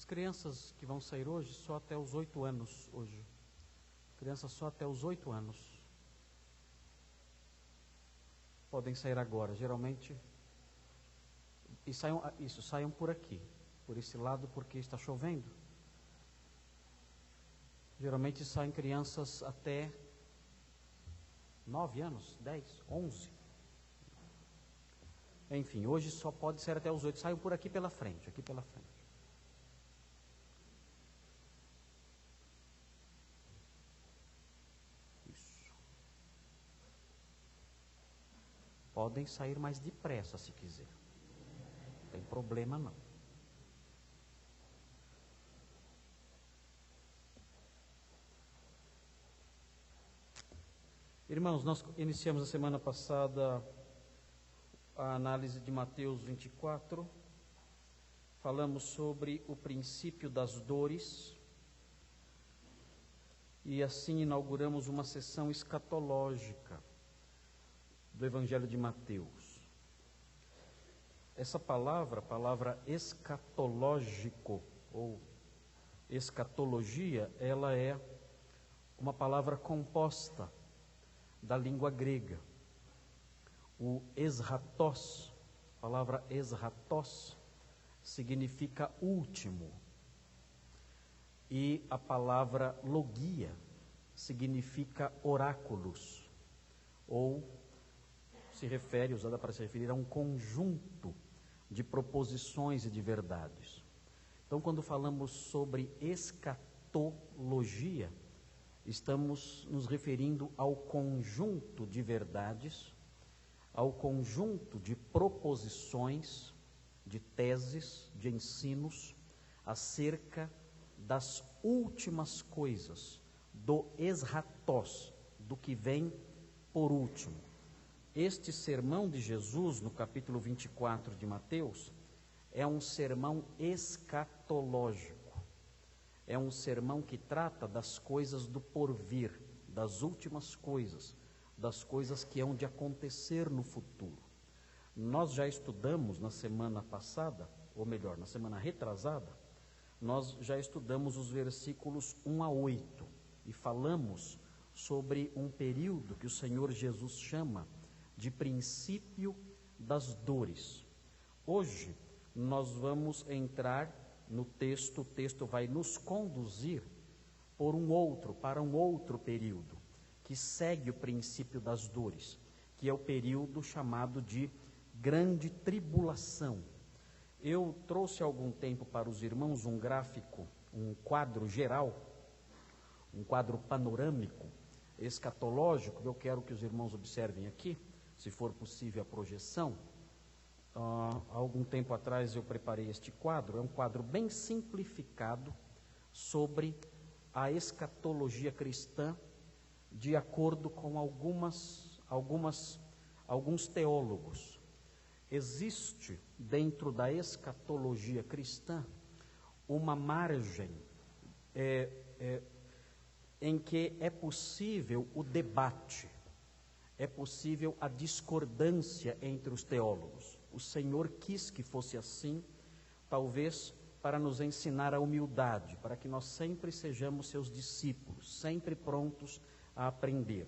As crianças que vão sair hoje, só até os 8 anos hoje. Crianças só até os 8 anos. Podem sair agora, geralmente. E saiam por aqui, por esse lado, porque está chovendo. Geralmente saem crianças até 9 anos, 10, 11. Enfim, hoje só pode ser até os 8. Saiam por aqui pela frente, aqui pela frente. Isso. Podem sair mais depressa se quiser. Não tem problema não. Irmãos, nós iniciamos a semana passada a análise de Mateus 24. Falamos sobre o princípio das dores. E assim inauguramos uma sessão escatológica do Evangelho de Mateus. Essa palavra, a palavra escatológico ou escatologia, ela é uma palavra composta da língua grega. O eschatos, a palavra eschatos, significa último. E a palavra logia significa oráculos, ou usada para se referir a um conjunto de proposições e de verdades. Então, quando falamos sobre escatologia, estamos nos referindo ao conjunto de verdades, ao conjunto de proposições, de teses, de ensinos acerca das últimas coisas, do eschatos, do que vem por último. Este sermão de Jesus, no capítulo 24 de Mateus, é um sermão escatológico. É um sermão que trata das coisas do porvir, das últimas coisas, das coisas que hão de acontecer no futuro. Nós já estudamos na semana passada, ou melhor, na semana retrasada, nós já estudamos os versículos 1 a 8 e falamos sobre um período que o Senhor Jesus chama de princípio das dores. Hoje nós vamos entrar no texto, o texto vai nos conduzir para um outro período, que segue o princípio das dores, que é o período chamado de grande tribulação. Eu trouxe há algum tempo para os irmãos um gráfico, um quadro geral, um quadro panorâmico, escatológico. Eu quero que os irmãos observem aqui, se for possível a projeção. Há algum tempo atrás eu preparei este quadro. É um quadro bem simplificado sobre a escatologia cristã, de acordo com alguns teólogos. Existe dentro da escatologia cristã uma margem em que é possível o debate, é possível a discordância entre os teólogos. O Senhor quis que fosse assim, talvez para nos ensinar a humildade, para que nós sempre sejamos seus discípulos, sempre prontos a aprender.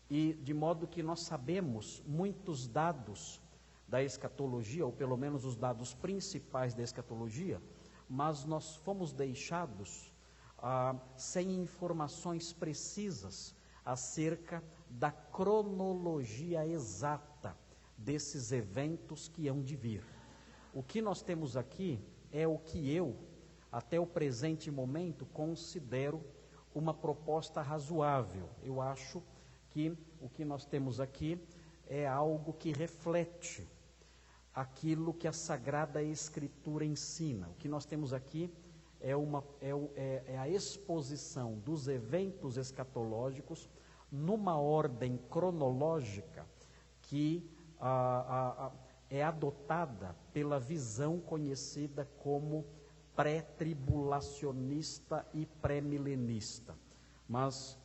E de modo que nós sabemos muitos dados da escatologia, ou pelo menos os dados principais da escatologia, mas nós fomos deixados sem informações precisas acerca da cronologia exata desses eventos que hão de vir. O que nós temos aqui é o que eu, até o presente momento, considero uma proposta razoável. Eu acho que o que nós temos aqui é algo que reflete aquilo que a Sagrada Escritura ensina. O que nós temos aqui é a exposição dos eventos escatológicos numa ordem cronológica que é adotada pela visão conhecida como pré-tribulacionista e pré-milenista. Mas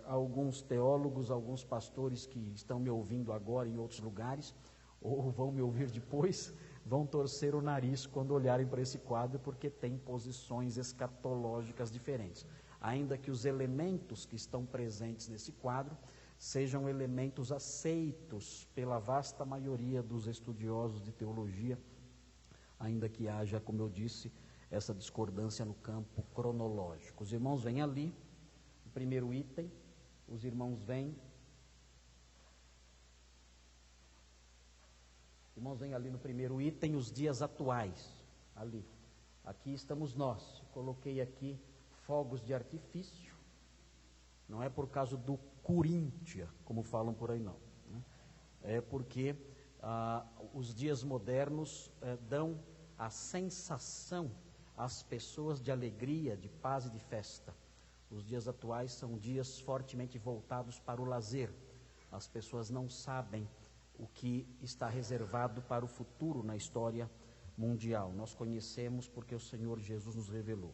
alguns teólogos, alguns pastores que estão me ouvindo agora em outros lugares, ou vão me ouvir depois, vão torcer o nariz quando olharem para esse quadro, porque tem posições escatológicas diferentes. Ainda que os elementos que estão presentes nesse quadro sejam elementos aceitos pela vasta maioria dos estudiosos de teologia, ainda que haja, como eu disse, essa discordância no campo cronológico. Os irmãos veem ali, o primeiro item, os irmãos veem ali no primeiro item os dias atuais, ali. Aqui estamos nós. Coloquei aqui fogos de artifício, não é por causa do Coríntia, como falam por aí não, né? É porque os dias modernos dão a sensação às pessoas de alegria, de paz e de festa. Os dias atuais são dias fortemente voltados para o lazer. As pessoas não sabem o que está reservado para o futuro na história mundial. Nós conhecemos porque o Senhor Jesus nos revelou.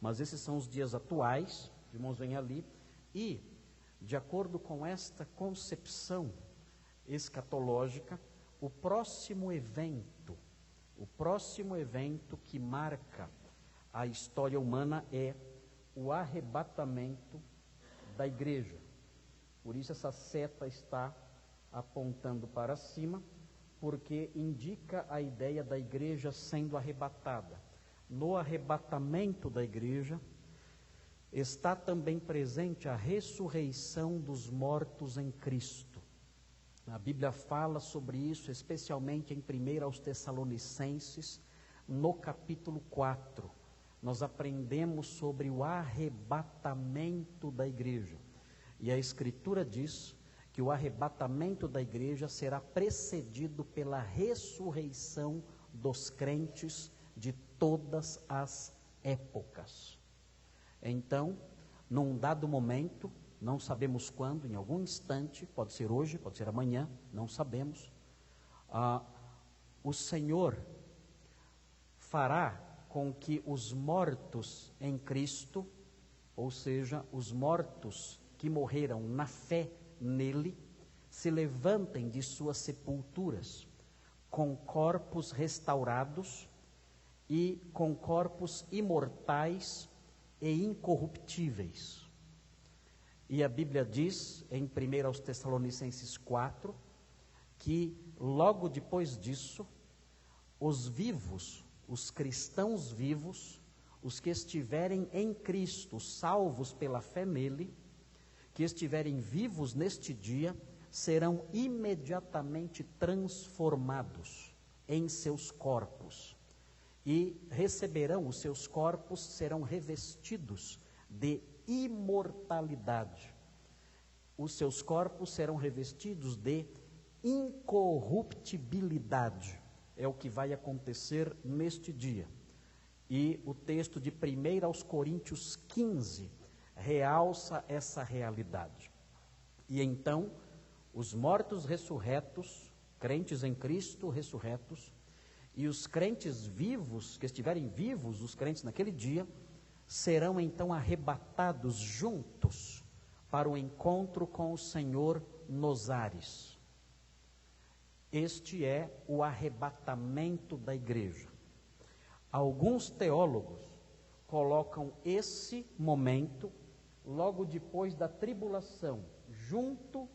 Mas esses são os dias atuais, os irmãos veem ali, e, de acordo com esta concepção escatológica, o próximo evento que marca a história humana é o arrebatamento da igreja. Por isso essa seta está apontando para cima, porque indica a ideia da igreja sendo arrebatada. No arrebatamento da igreja está também presente a ressurreição dos mortos em Cristo. A Bíblia fala sobre isso, especialmente em 1 aos Tessalonicenses, no capítulo 4. Nós aprendemos sobre o arrebatamento da igreja. E a Escritura diz que o arrebatamento da igreja será precedido pela ressurreição dos crentes de todas as épocas. Então, num dado momento, não sabemos quando, em algum instante, pode ser hoje, pode ser amanhã, não sabemos, o Senhor fará com que os mortos em Cristo, ou seja, os mortos que morreram na fé nele, se levantem de suas sepulturas com corpos restaurados e com corpos imortais e incorruptíveis. E a Bíblia diz, em 1 aos Tessalonicenses 4, que logo depois disso, os vivos, os cristãos vivos, os que estiverem em Cristo, salvos pela fé nele, que estiverem vivos neste dia, serão imediatamente transformados em seus corpos. E receberão, os seus corpos serão revestidos de imortalidade. Os seus corpos serão revestidos de incorruptibilidade. É o que vai acontecer neste dia. E o texto de 1 aos Coríntios 15 realça essa realidade. E então, os mortos ressurretos, crentes em Cristo ressurretos, e os crentes vivos, que estiverem vivos, os crentes naquele dia, serão então arrebatados juntos para o encontro com o Senhor nos ares. Este é o arrebatamento da igreja. Alguns teólogos colocam esse momento logo depois da tribulação, junto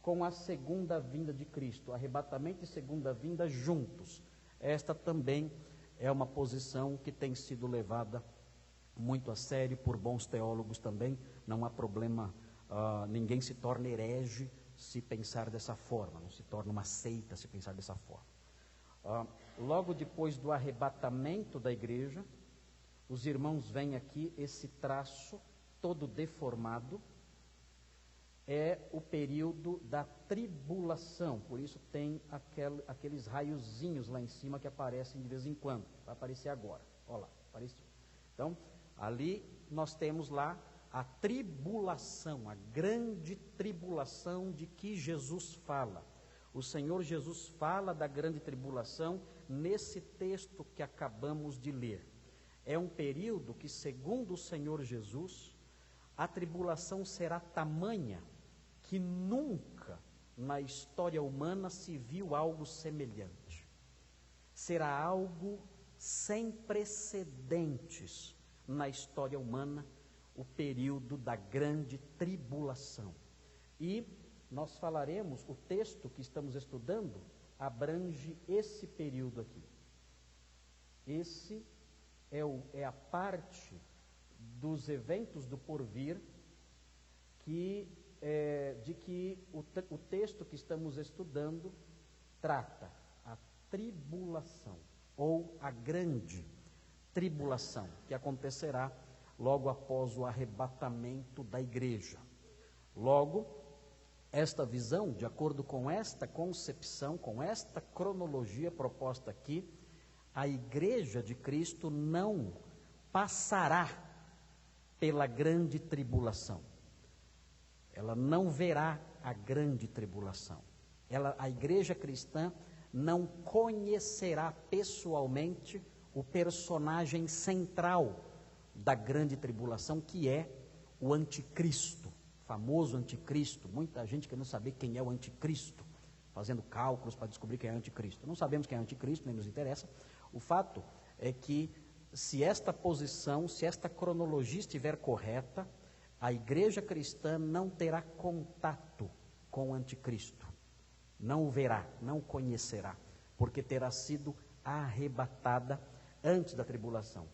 com a segunda vinda de Cristo. Arrebatamento e segunda vinda juntos. Esta também é uma posição que tem sido levada muito a sério por bons teólogos também. Não há problema, ninguém se torna herege se pensar dessa forma, não se torna uma seita se pensar dessa forma. Logo depois do arrebatamento da igreja, os irmãos veem aqui esse traço todo deformado, é o período da tribulação, por isso tem aqueles raiozinhos lá em cima que aparecem de vez em quando. Vai aparecer agora, olha lá, apareceu. Então, ali nós temos lá a tribulação, a grande tribulação de que Jesus fala. O Senhor Jesus fala da grande tribulação nesse texto que acabamos de ler. É um período que, segundo o Senhor Jesus, a tribulação será tamanha que nunca na história humana se viu algo semelhante. será algo sem precedentes na história humana, o período da grande tribulação. E nós falaremos, o texto que estamos estudando abrange esse período aqui. Esse é a parte dos eventos do porvir de que o texto que estamos estudando trata a tribulação, ou a grande tribulação, que acontecerá logo após o arrebatamento da igreja. Logo, esta visão, de acordo com esta concepção, com esta cronologia proposta aqui, a igreja de Cristo não passará pela grande tribulação. Ela não verá a grande tribulação. A igreja cristã não conhecerá pessoalmente o personagem central da grande tribulação, que é o anticristo, famoso anticristo. Muita gente quer não saber quem é o anticristo, fazendo cálculos para descobrir quem é o anticristo. Não sabemos quem é o anticristo, nem nos interessa. O fato é que, se esta posição, se esta cronologia estiver correta, a igreja cristã não terá contato com o anticristo. Não o verá, não o conhecerá, porque terá sido arrebatada antes da tribulação.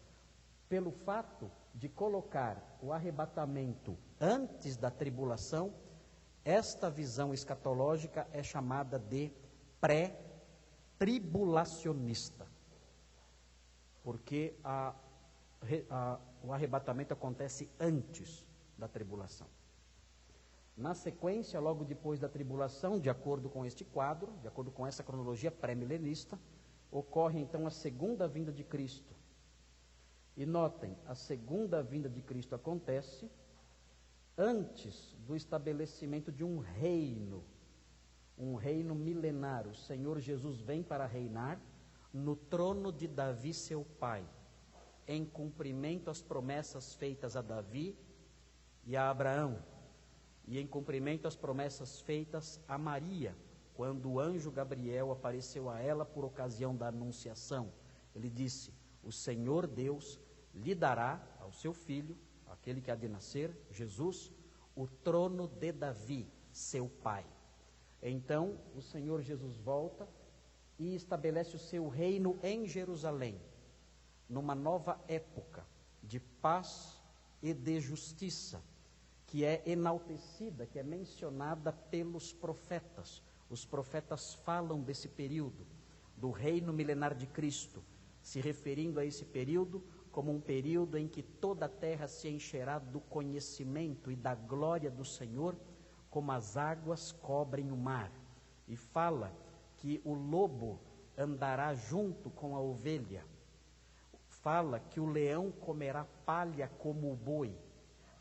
Pelo fato de colocar o arrebatamento antes da tribulação, esta visão escatológica é chamada de pré-tribulacionista, porque o arrebatamento acontece antes da tribulação. Na sequência, logo depois da tribulação, de acordo com este quadro, de acordo com essa cronologia pré-milenista, ocorre então a segunda vinda de Cristo. E notem, a segunda vinda de Cristo acontece antes do estabelecimento de um reino milenário. O Senhor Jesus vem para reinar no trono de Davi, seu pai, em cumprimento às promessas feitas a Davi e a Abraão, e em cumprimento às promessas feitas a Maria, quando o anjo Gabriel apareceu a ela por ocasião da anunciação. Ele disse: o Senhor Deus lhe dará ao seu filho, aquele que há de nascer, Jesus, o trono de Davi, seu pai. Então, o Senhor Jesus volta e estabelece o seu reino em Jerusalém, numa nova época de paz e de justiça, que é enaltecida, que é mencionada pelos profetas. Os profetas falam desse período, do reino milenar de Cristo, se referindo a esse período como um período em que toda a terra se encherá do conhecimento e da glória do Senhor, como as águas cobrem o mar. E fala que o lobo andará junto com a ovelha. Fala que o leão comerá palha como o boi.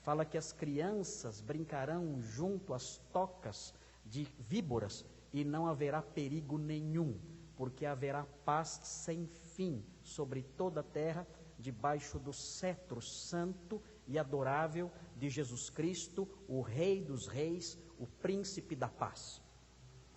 Fala que as crianças brincarão junto às tocas de víboras e não haverá perigo nenhum, porque haverá paz sem fim sobre toda a terra, debaixo do cetro santo e adorável de Jesus Cristo, o Rei dos Reis, o Príncipe da Paz.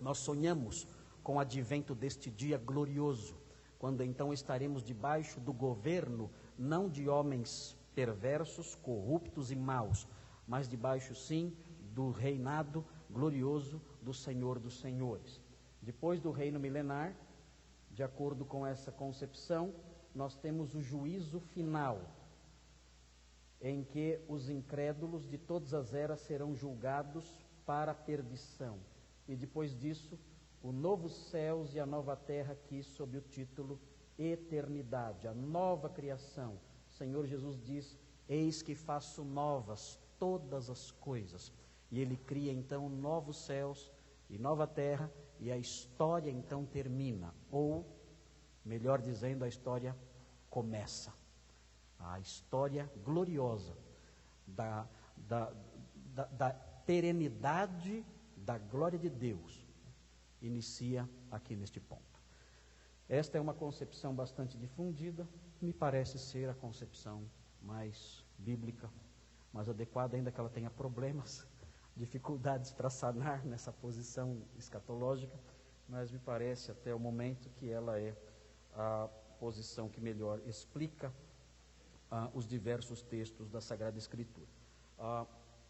Nós sonhamos com o advento deste dia glorioso, quando então estaremos debaixo do governo, não de homens perversos, corruptos e maus, mas debaixo sim do reinado glorioso do Senhor dos Senhores. Depois do reino milenar, de acordo com essa concepção, nós temos o juízo final, em que os incrédulos de todas as eras serão julgados para a perdição. E depois disso, o novo céus e a nova terra aqui sob o título eternidade, a nova criação. O Senhor Jesus diz: eis que faço novas todas as coisas. E Ele cria então novos céus e nova terra, e a história então termina, ou, melhor dizendo, a história começa. A história gloriosa da perenidade da glória de Deus inicia aqui neste ponto. Esta é uma concepção bastante difundida, me parece ser a concepção mais bíblica, mais adequada, ainda que ela tenha problemas, dificuldades para sanar nessa posição escatológica, mas me parece até o momento que ela é a posição que melhor explica os diversos textos da Sagrada Escritura.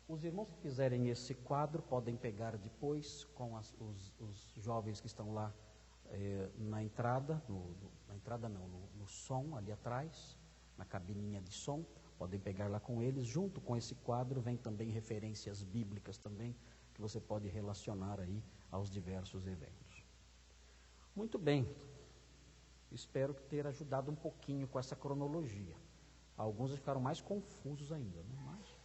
Os irmãos que quiserem esse quadro podem pegar depois com os jovens que estão lá na entrada, no som ali atrás, na cabininha de som, podem pegar lá com eles. Junto com esse quadro vem também referências bíblicas também, que você pode relacionar aí aos diversos eventos. Muito bem, espero ter ajudado um pouquinho com essa cronologia. Alguns ficaram mais confusos ainda, né? Mas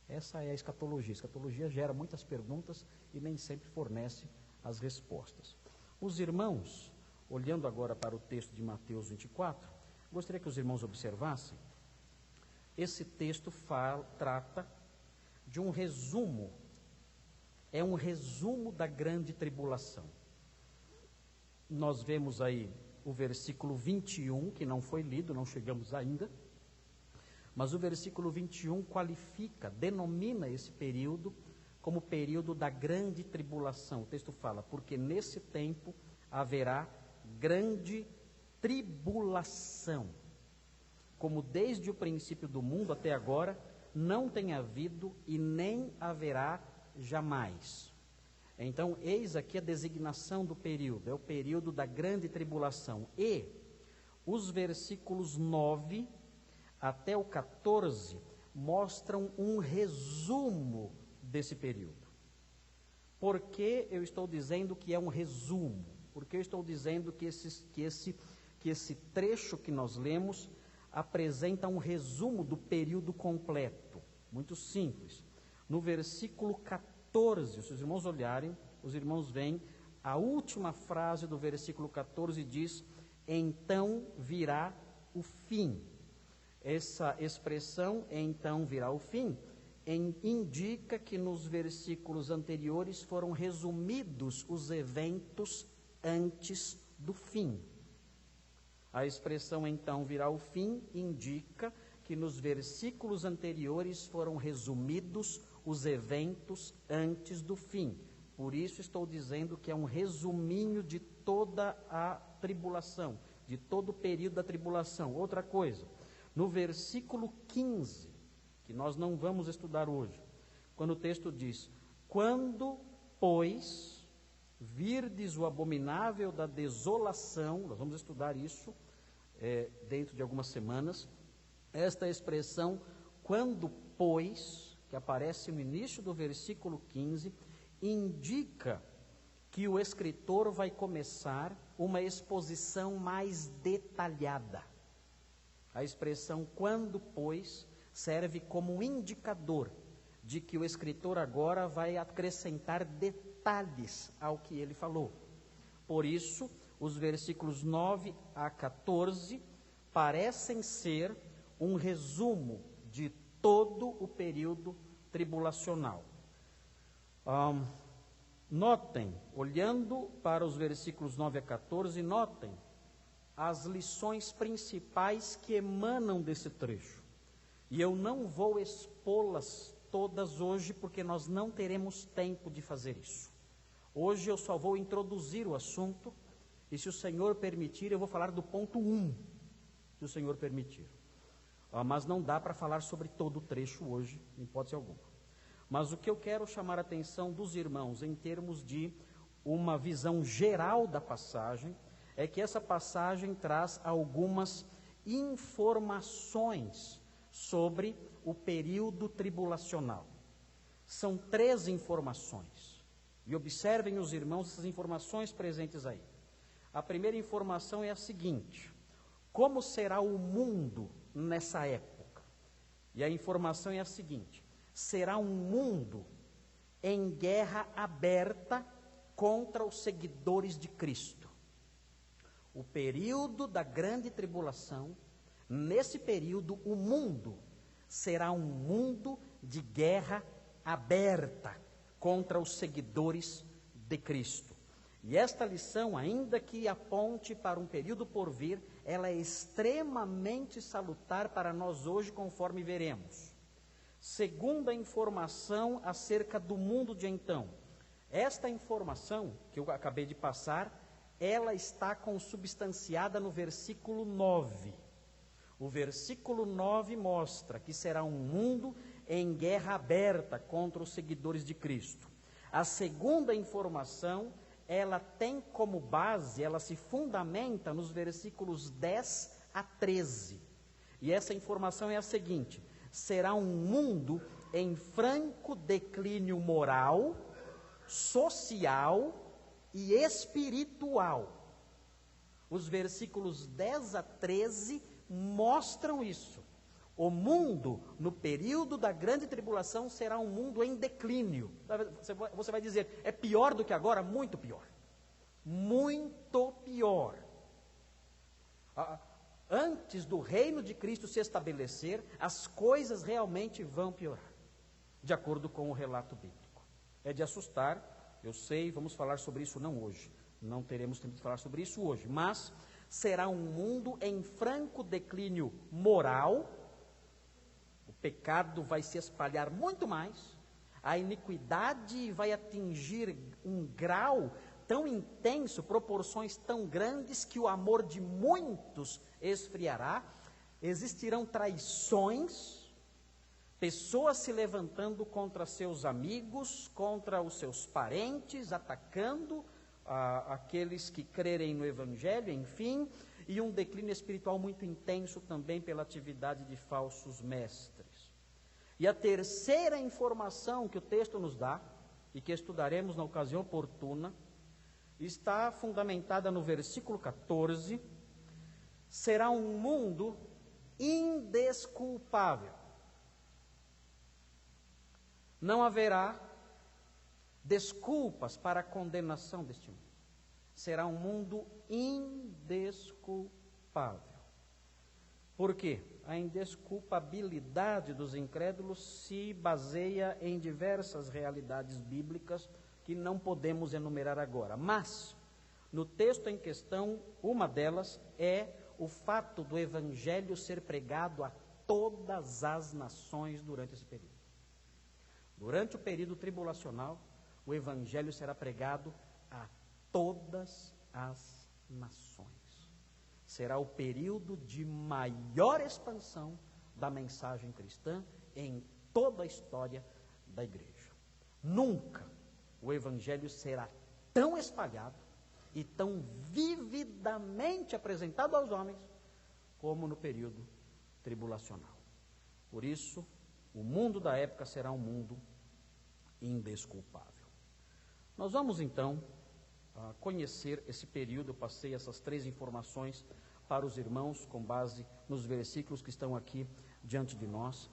essa é a escatologia. A escatologia gera muitas perguntas e nem sempre fornece as respostas. Os irmãos, olhando agora para o texto de Mateus 24, gostaria que os irmãos observassem. Esse texto trata de um resumo, é um resumo da grande tribulação. Nós vemos aí o versículo 21, que não foi lido, não chegamos ainda, mas o versículo 21 qualifica, denomina esse período como período da grande tribulação. O texto fala, porque nesse tempo haverá grande tribulação, como desde o princípio do mundo até agora não tem havido e nem haverá jamais. Então, eis aqui a designação do período, é o período da grande tribulação. E os versículos 9 até o 14 mostram um resumo desse período. Por que eu estou dizendo que é um resumo? Porque eu estou dizendo que esse trecho que nós lemos apresenta um resumo do período completo. Muito simples. No versículo 14, se os irmãos olharem, os irmãos veem a última frase do versículo 14 diz, então virá o fim. Essa expressão, então virá o fim, indica que nos versículos anteriores foram resumidos os eventos antes do fim. A expressão então virá o fim indica que nos versículos anteriores foram resumidos os eventos antes do fim. Por isso estou dizendo que é um resuminho de toda a tribulação, de todo o período da tribulação. Outra coisa, no versículo 15, que nós não vamos estudar hoje, quando o texto diz, quando, pois, virdes o abominável da desolação, nós vamos estudar isso dentro de algumas semanas, esta expressão, quando, pois, que aparece no início do versículo 15, indica que o escritor vai começar uma exposição mais detalhada. A expressão quando, pois, serve como indicador de que o escritor agora vai acrescentar detalhes ao que ele falou. Por isso, os versículos 9 a 14 parecem ser um resumo de todo o período tribulacional. Notem, olhando para os versículos 9 a 14, notem as lições principais que emanam desse trecho. E eu não vou expô-las todas hoje, porque nós não teremos tempo de fazer isso. Hoje eu só vou introduzir o assunto, e se o Senhor permitir, eu vou falar do ponto 1, se o Senhor permitir. Mas não dá para falar sobre todo o trecho hoje, em hipótese alguma. Mas o que eu quero chamar a atenção dos irmãos, em termos de uma visão geral da passagem, é que essa passagem traz algumas informações sobre o período tribulacional. São 3 informações. E observem os irmãos essas informações presentes aí. A primeira informação é a seguinte: como será o mundo nessa época? E a informação é a seguinte: será um mundo em guerra aberta contra os seguidores de Cristo. O período da grande tribulação, nesse período, o mundo será um mundo de guerra aberta contra os seguidores de Cristo. E esta lição, ainda que aponte para um período por vir, ela é extremamente salutar para nós hoje, conforme veremos. Segunda informação acerca do mundo de então. Esta informação que eu acabei de passar ela está consubstanciada no versículo 9. O versículo 9 mostra que será um mundo em guerra aberta contra os seguidores de Cristo. A segunda informação, ela tem como base, ela se fundamenta nos versículos 10 a 13. E essa informação é a seguinte: será um mundo em franco declínio moral, social e espiritual. Os versículos 10 a 13 mostram isso. O mundo, no período da grande tribulação, será um mundo em declínio. Você vai dizer, é pior do que agora? Muito pior. Muito pior. Antes do reino de Cristo se estabelecer, as coisas realmente vão piorar, de acordo com o relato bíblico. É de assustar, eu sei, vamos falar sobre isso não hoje. Não teremos tempo de falar sobre isso hoje, mas será um mundo em franco declínio moral. O pecado vai se espalhar muito mais, a iniquidade vai atingir um grau tão intenso, proporções tão grandes, que o amor de muitos esfriará, existirão traições, pessoas se levantando contra seus amigos, contra os seus parentes, atacando aqueles que crerem no Evangelho, enfim, e um declínio espiritual muito intenso também pela atividade de falsos mestres. E a terceira informação que o texto nos dá, e que estudaremos na ocasião oportuna, está fundamentada no versículo 14, será um mundo indesculpável. Não haverá desculpas para a condenação deste mundo. Será um mundo indesculpável. Por quê? A indesculpabilidade dos incrédulos se baseia em diversas realidades bíblicas que não podemos enumerar agora. Mas, no texto em questão, uma delas é o fato do Evangelho ser pregado a todas as nações durante esse período. Durante o período tribulacional, o Evangelho será pregado a todas as nações. Será o período de maior expansão da mensagem cristã em toda a história da igreja. Nunca o Evangelho será tão espalhado e tão vividamente apresentado aos homens como no período tribulacional. Por isso, o mundo da época será um mundo indesculpável. Nós vamos então conhecer esse período. Eu passei essas 3 informações para os irmãos com base nos versículos que estão aqui diante de nós.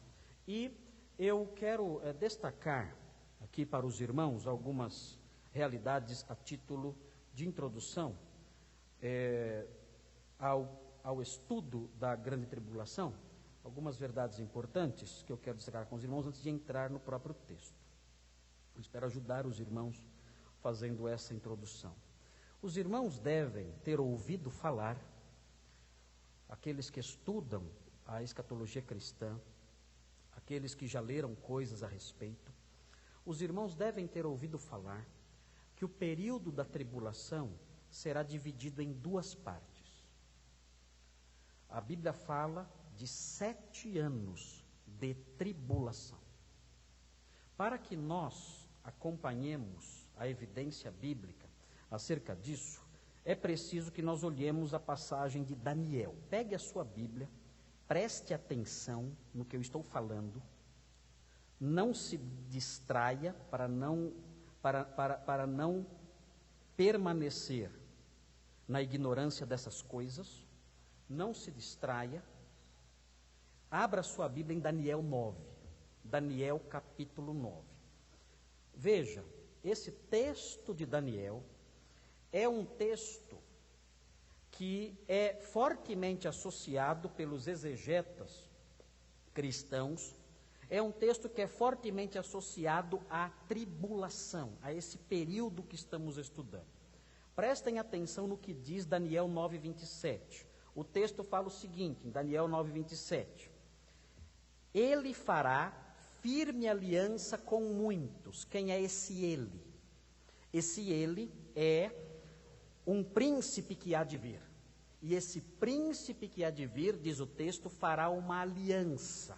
E eu quero destacar aqui para os irmãos algumas realidades a título de introdução ao estudo da grande tribulação, algumas verdades importantes que eu quero destacar com os irmãos antes de entrar no próprio texto. Eu espero ajudar os irmãos fazendo essa introdução. Os irmãos devem ter ouvido falar, aqueles que estudam a escatologia cristã, aqueles que já leram coisas a respeito, os irmãos devem ter ouvido falar que o período da tribulação será dividido em 2 partes. A Bíblia fala de 7 anos de tribulação. Para que nós acompanhemos a evidência bíblica acerca disso, é preciso que nós olhemos a passagem de Daniel. Pegue a sua Bíblia, preste atenção no que eu estou falando, não se distraia para não permanecer na ignorância dessas coisas, não se distraia. Abra sua Bíblia em Daniel 9, Daniel capítulo 9. Veja, esse texto de Daniel é um texto que é fortemente associado pelos exegetas cristãos, é um texto que é fortemente associado à tribulação, a esse período que estamos estudando. Prestem atenção no que diz Daniel 9:27. O texto fala o seguinte, em Daniel 9:27. Ele fará firme aliança com muitos. Quem é esse ele? Esse ele é um príncipe que há de vir. E esse príncipe que há de vir, diz o texto, fará uma aliança.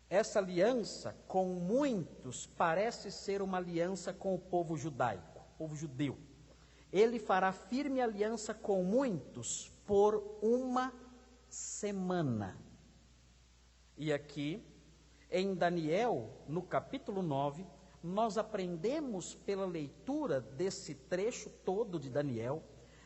Essa aliança com muitos parece ser uma aliança com o povo judaico, o povo judeu. Ele fará firme aliança com muitos por uma semana. E aqui, em Daniel, no capítulo 9, nós aprendemos pela leitura desse trecho todo de Daniel,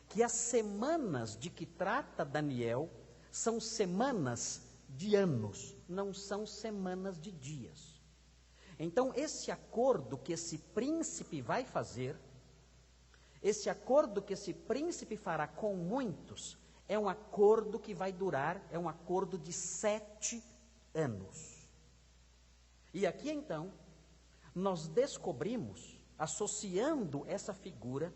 que as semanas de que trata Daniel são semanas de anos, não são semanas de dias. Então, esse acordo que esse príncipe vai fazer, esse acordo que esse príncipe fará com muitos, é um acordo que vai durar, é um acordo de 7 anos. E aqui então, nós descobrimos, associando essa figura,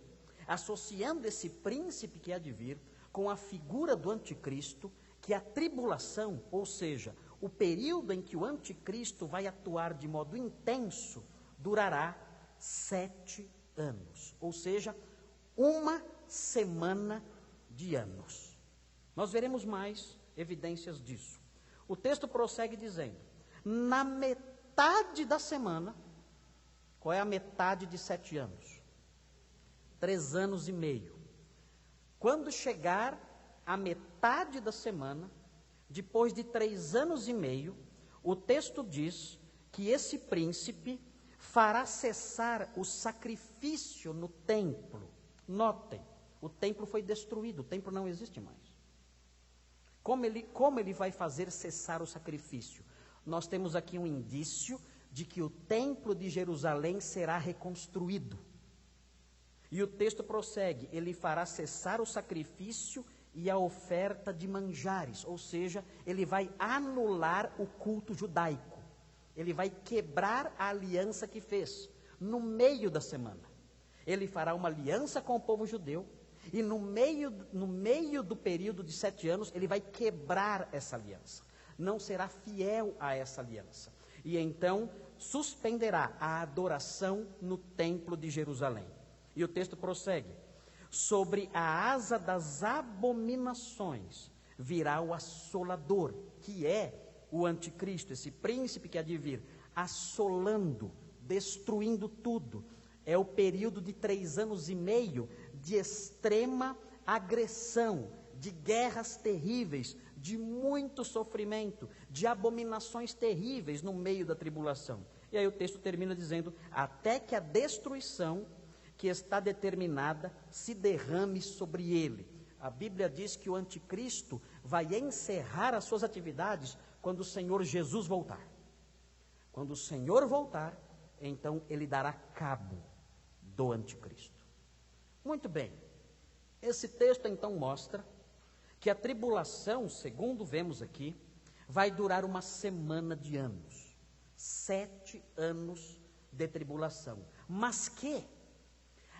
associando esse príncipe que há de vir, com a figura do anticristo, que a tribulação, ou seja, o período em que o anticristo vai atuar de modo intenso, durará 7 anos, ou seja, uma semana de anos. Nós veremos mais evidências disso. O texto prossegue dizendo, na metade da semana, qual é a metade de 7 anos? 3 anos e meio. Quando chegar a metade da semana, depois de 3 anos e meio, o texto diz que esse príncipe fará cessar o sacrifício no templo. Notem, o templo foi destruído, o templo não existe mais. Como ele vai fazer cessar o sacrifício? Nós temos aqui um indício de que o templo de Jerusalém será reconstruído. E o texto prossegue, ele fará cessar o sacrifício e a oferta de manjares, ou seja, ele vai anular o culto judaico. Ele vai quebrar a aliança que fez no meio da semana. Ele fará uma aliança com o povo judeu e no meio do período de 7 anos, ele vai quebrar essa aliança. Não será fiel a essa aliança. E então suspenderá a adoração no templo de Jerusalém. E o texto prossegue, sobre a asa das abominações virá o assolador, que é o anticristo, esse príncipe que há de vir, assolando, destruindo tudo. É o período de 3 anos e meio de extrema agressão, de guerras terríveis, de muito sofrimento, de abominações terríveis no meio da tribulação. E aí o texto termina dizendo, até que a destruição que está determinada se derrame sobre ele. A Bíblia diz que o anticristo vai encerrar as suas atividades quando o Senhor Jesus voltar. Quando o Senhor voltar, então ele dará cabo do anticristo. Muito bem, esse texto então mostra que a tribulação, segundo vemos aqui, vai durar uma semana de anos. 7 anos de tribulação. Mas que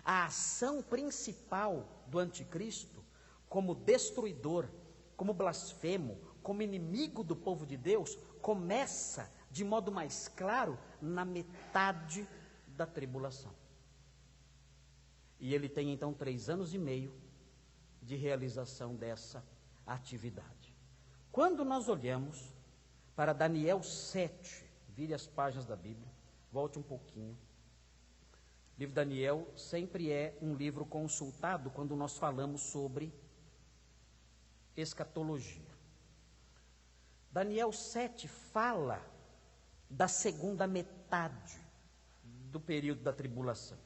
a ação principal do anticristo, como destruidor, como blasfemo, como inimigo do povo de Deus, começa de modo mais claro na metade da tribulação. E ele tem então 3 anos e meio de realização dessa atividade. Quando nós olhamos para Daniel 7, vire as páginas da Bíblia, volte um pouquinho. O livro de Daniel sempre é um livro consultado quando nós falamos sobre escatologia. Daniel 7 fala da segunda metade do período da tribulação.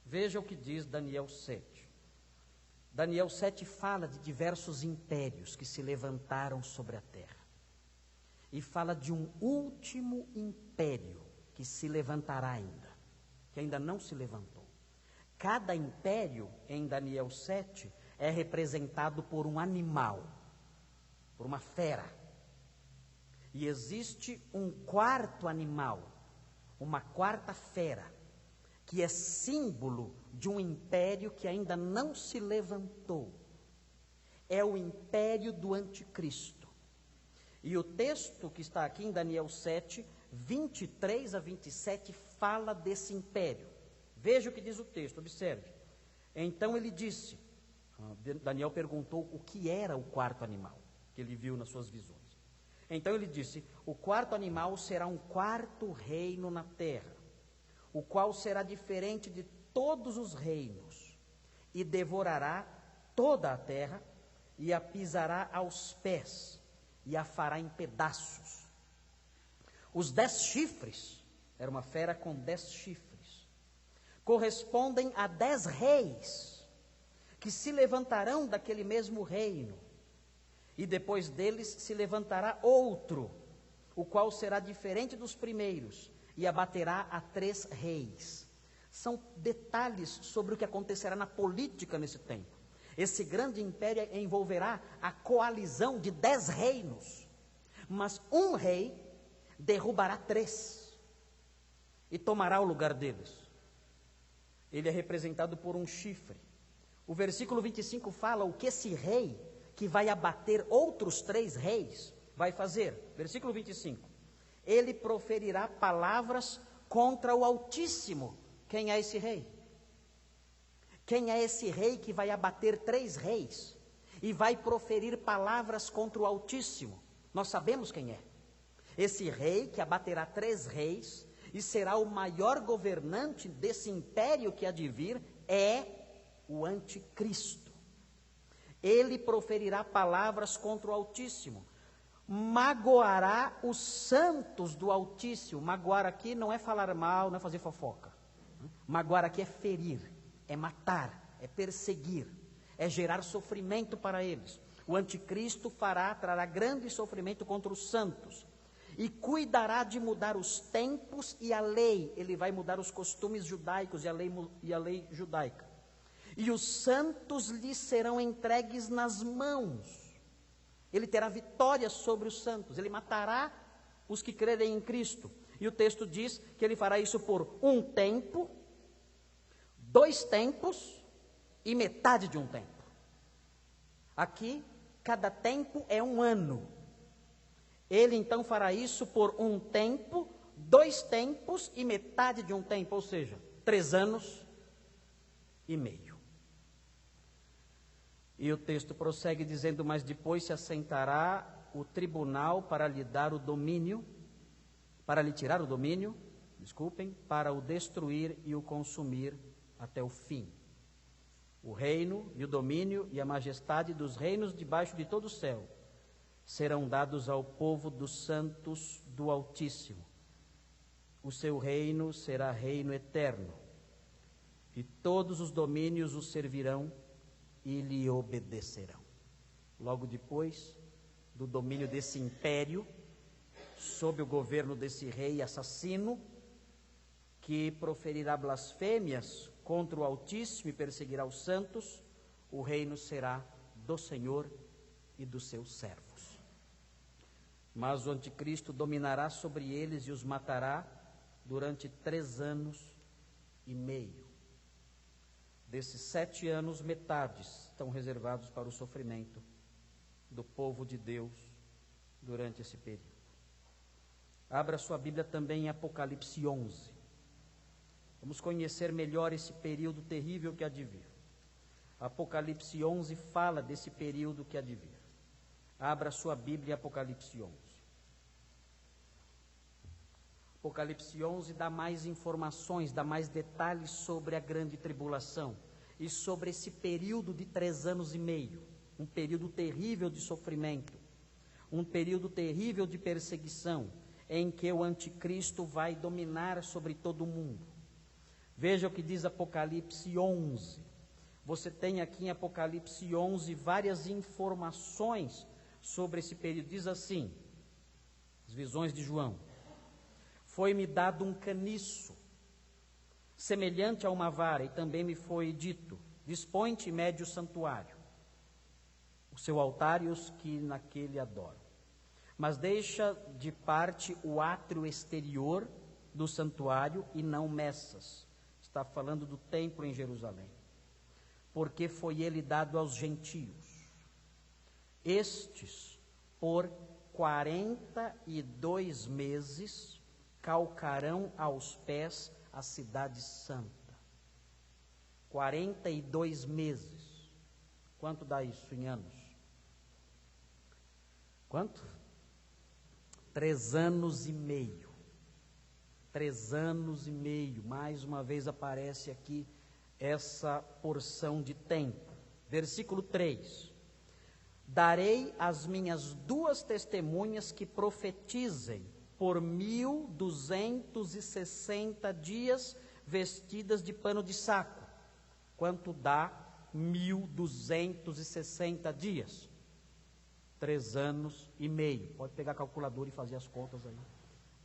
Veja o que diz Daniel 7. Daniel 7 fala de diversos impérios que se levantaram sobre a terra. E fala de um último império que se levantará ainda, que ainda não se levantou. Cada império, em Daniel 7, é representado por um animal, por uma fera. E existe um quarto animal, uma quarta fera, que é símbolo de um império que ainda não se levantou. É o império do anticristo. E o texto que está aqui em Daniel 7, 23 a 27, fala desse império. Veja o que diz o texto, observe. Então ele disse, Daniel perguntou o que era o quarto animal, que ele viu nas suas visões. Então ele disse, o quarto animal será um quarto reino na terra, o qual será diferente de todos os reinos, e devorará toda a terra, e a pisará aos pés, e a fará em pedaços. Os 10 chifres, era uma fera com 10 chifres, correspondem a 10 reis, que se levantarão daquele mesmo reino, e depois deles se levantará outro, o qual será diferente dos primeiros, e abaterá a 3 reis. São detalhes sobre o que acontecerá na política nesse tempo. Esse grande império envolverá a coalizão de 10 reinos, mas um rei derrubará 3 e tomará o lugar deles. Ele é representado por um chifre. O versículo 25 fala o que esse rei, que vai abater outros 3 reis, vai fazer. Versículo 25. Ele proferirá palavras contra o Altíssimo. Quem é esse rei? Quem é esse rei que vai abater 3 reis e vai proferir palavras contra o Altíssimo? Nós sabemos quem é. Esse rei que abaterá 3 reis e será o maior governante desse império que há de vir é o Anticristo. Ele proferirá palavras contra o Altíssimo, magoará os santos do Altíssimo. Magoar aqui não é falar mal, não é fazer fofoca. Magoar aqui é ferir, é matar, é perseguir, é gerar sofrimento para eles. O Anticristo trará grande sofrimento contra os santos, e cuidará de mudar os tempos e a lei. Ele vai mudar os costumes judaicos e a lei judaica. E os santos lhe serão entregues nas mãos. Ele terá vitória sobre os santos. Ele matará os que crerem em Cristo. E o texto diz que ele fará isso por 1 tempo, 2 tempos e metade de 1 tempo. Aqui, cada tempo é 1 ano. Ele então fará isso por 1 tempo, 2 tempos e metade de 1 tempo, ou seja, 3 anos e meio. E o texto prossegue dizendo, mas depois se assentará o tribunal para lhe dar o domínio, para lhe tirar o domínio, para o destruir e o consumir até o fim. O reino e o domínio e a majestade dos reinos debaixo de todo o céu serão dados ao povo dos santos do Altíssimo. O seu reino será reino eterno, e todos os domínios o servirão e lhe obedecerão. Logo depois do domínio desse império, sob o governo desse rei assassino, que proferirá blasfêmias contra o Altíssimo e perseguirá os santos, o reino será do Senhor e dos seus servos. Mas o Anticristo dominará sobre eles e os matará durante 3 anos e meio. Desses 7 anos, metades estão reservados para o sofrimento do povo de Deus durante esse período. Abra sua Bíblia também em Apocalipse 11. Vamos conhecer melhor esse período terrível que há de vir. Apocalipse 11 fala desse período que há de vir. Abra sua Bíblia em Apocalipse 11. Apocalipse 11 dá mais informações, dá mais detalhes sobre a grande tribulação e sobre esse período de 3 anos e meio, um período terrível de sofrimento, um período terrível de perseguição, em que o Anticristo vai dominar sobre todo o mundo. Veja o que diz Apocalipse 11. Você tem aqui em Apocalipse 11 várias informações sobre esse período. Diz assim, as visões de João: foi-me dado um caniço, semelhante a uma vara, e também me foi dito, dispõe-te e mede o santuário, o seu altar e os que naquele adoram. Mas deixa de parte o átrio exterior do santuário e não meças. Está falando do templo em Jerusalém. Porque foi ele dado aos gentios. Estes, por 42 meses, calcarão aos pés a cidade santa. 42 meses. Quanto dá isso em anos? Quanto? 3 anos e meio. 3 anos e meio. Mais uma vez aparece aqui essa porção de tempo. Versículo 3. Darei às minhas 2 testemunhas que profetizem por 1260 dias vestidas de pano de saco. Quanto dá 1260 dias? 3 anos e meio. Pode pegar a calculadora e fazer as contas aí.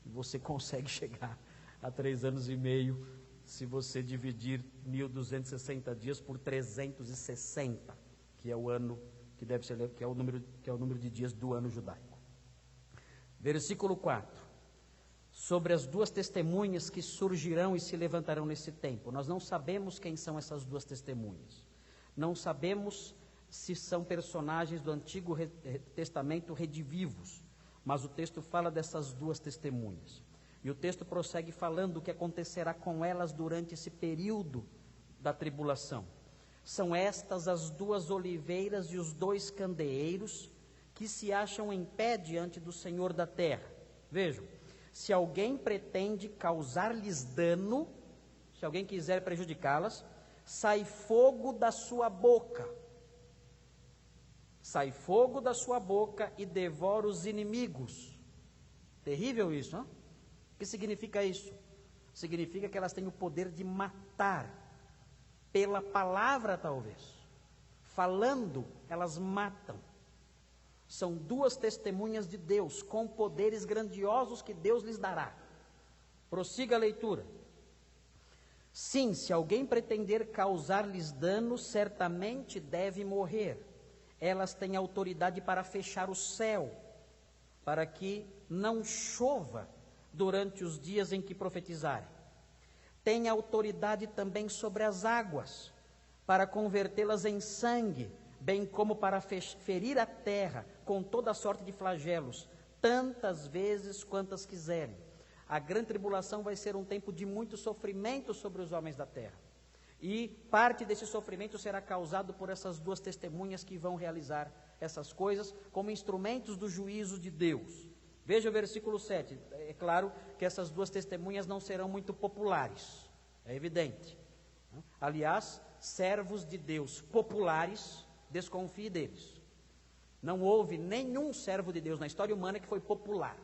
Você consegue chegar a 3 anos e meio se você dividir 1260 dias por 360, que é o ano que deve ser, que é o número de dias do ano judaico. Versículo 4. Sobre as 2 testemunhas que surgirão e se levantarão nesse tempo. Nós não sabemos quem são essas 2 testemunhas. Não sabemos se são personagens do Antigo Testamento redivivos, mas o texto fala dessas 2 testemunhas. E o texto prossegue falando o que acontecerá com elas durante esse período da tribulação. São estas as 2 oliveiras e os 2 candeeiros que se acham em pé diante do Senhor da terra. Vejam, se alguém pretende causar-lhes dano, se alguém quiser prejudicá-las, sai fogo da sua boca. Sai fogo da sua boca e devora os inimigos. Terrível isso, não? O que significa isso? Significa que elas têm o poder de matar, pela palavra talvez. Falando, elas matam. São 2 testemunhas de Deus, com poderes grandiosos que Deus lhes dará. Prossiga a leitura. Sim, se alguém pretender causar-lhes dano, certamente deve morrer. Elas têm autoridade para fechar o céu, para que não chova durante os dias em que profetizarem. Tem autoridade também sobre as águas, para convertê-las em sangue, bem como para ferir a terra com toda sorte de flagelos, tantas vezes quantas quiserem. A grande tribulação vai ser um tempo de muito sofrimento sobre os homens da terra. E parte desse sofrimento será causado por essas 2 testemunhas que vão realizar essas coisas como instrumentos do juízo de Deus. Veja o versículo 7. É claro que essas 2 testemunhas não serão muito populares. É evidente. Aliás, servos de Deus populares, desconfie deles. Não houve nenhum servo de Deus na história humana que foi popular.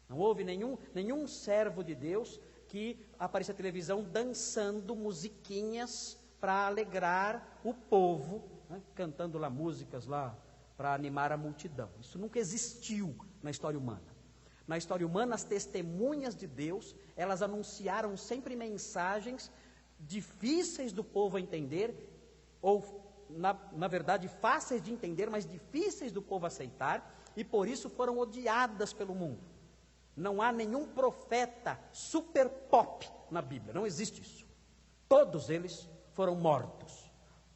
Não houve nenhum servo de Deus que apareça na televisão dançando musiquinhas para alegrar o povo, né, cantando lá músicas lá para animar a multidão. Isso nunca existiu na história humana. Na história humana, as testemunhas de Deus, elas anunciaram sempre mensagens difíceis do povo a entender, ou na verdade fáceis de entender, mas difíceis do povo aceitar, e por isso foram odiadas pelo mundo. Não há nenhum profeta super pop na Bíblia, não existe isso. Todos eles foram mortos,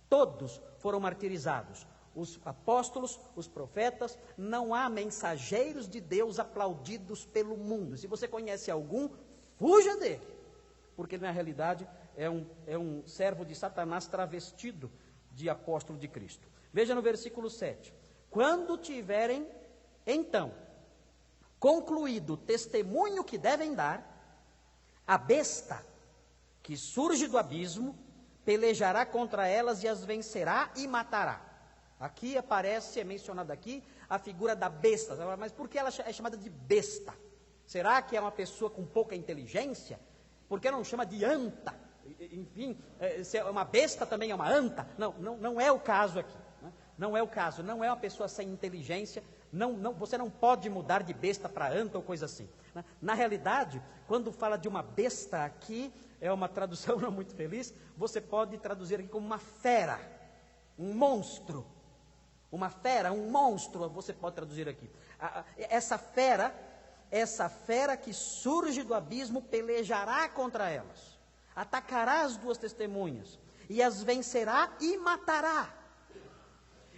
todos foram martirizados. Os apóstolos, os profetas, não há mensageiros de Deus aplaudidos pelo mundo. Se você conhece algum, fuja dele, porque na realidade é um servo de Satanás travestido de apóstolo de Cristo. Veja no versículo 7. Quando tiverem, então, concluído o testemunho que devem dar, a besta que surge do abismo pelejará contra elas e as vencerá e matará. Aqui aparece, é mencionada aqui, a figura da besta. Mas por que ela é chamada de besta? Será que é uma pessoa com pouca inteligência? Por que não chama de anta? Enfim, se é uma besta também é uma anta? Não é o caso aqui. Né? Não é o caso, não é uma pessoa sem inteligência. Você não pode mudar de besta para anta ou coisa assim. Né? Na realidade, quando fala de uma besta aqui, é uma tradução não muito feliz, você pode traduzir aqui como uma fera, um monstro. Uma fera, um monstro, você pode traduzir aqui. Essa fera que surge do abismo pelejará contra elas, atacará as 2 testemunhas, e as vencerá e matará.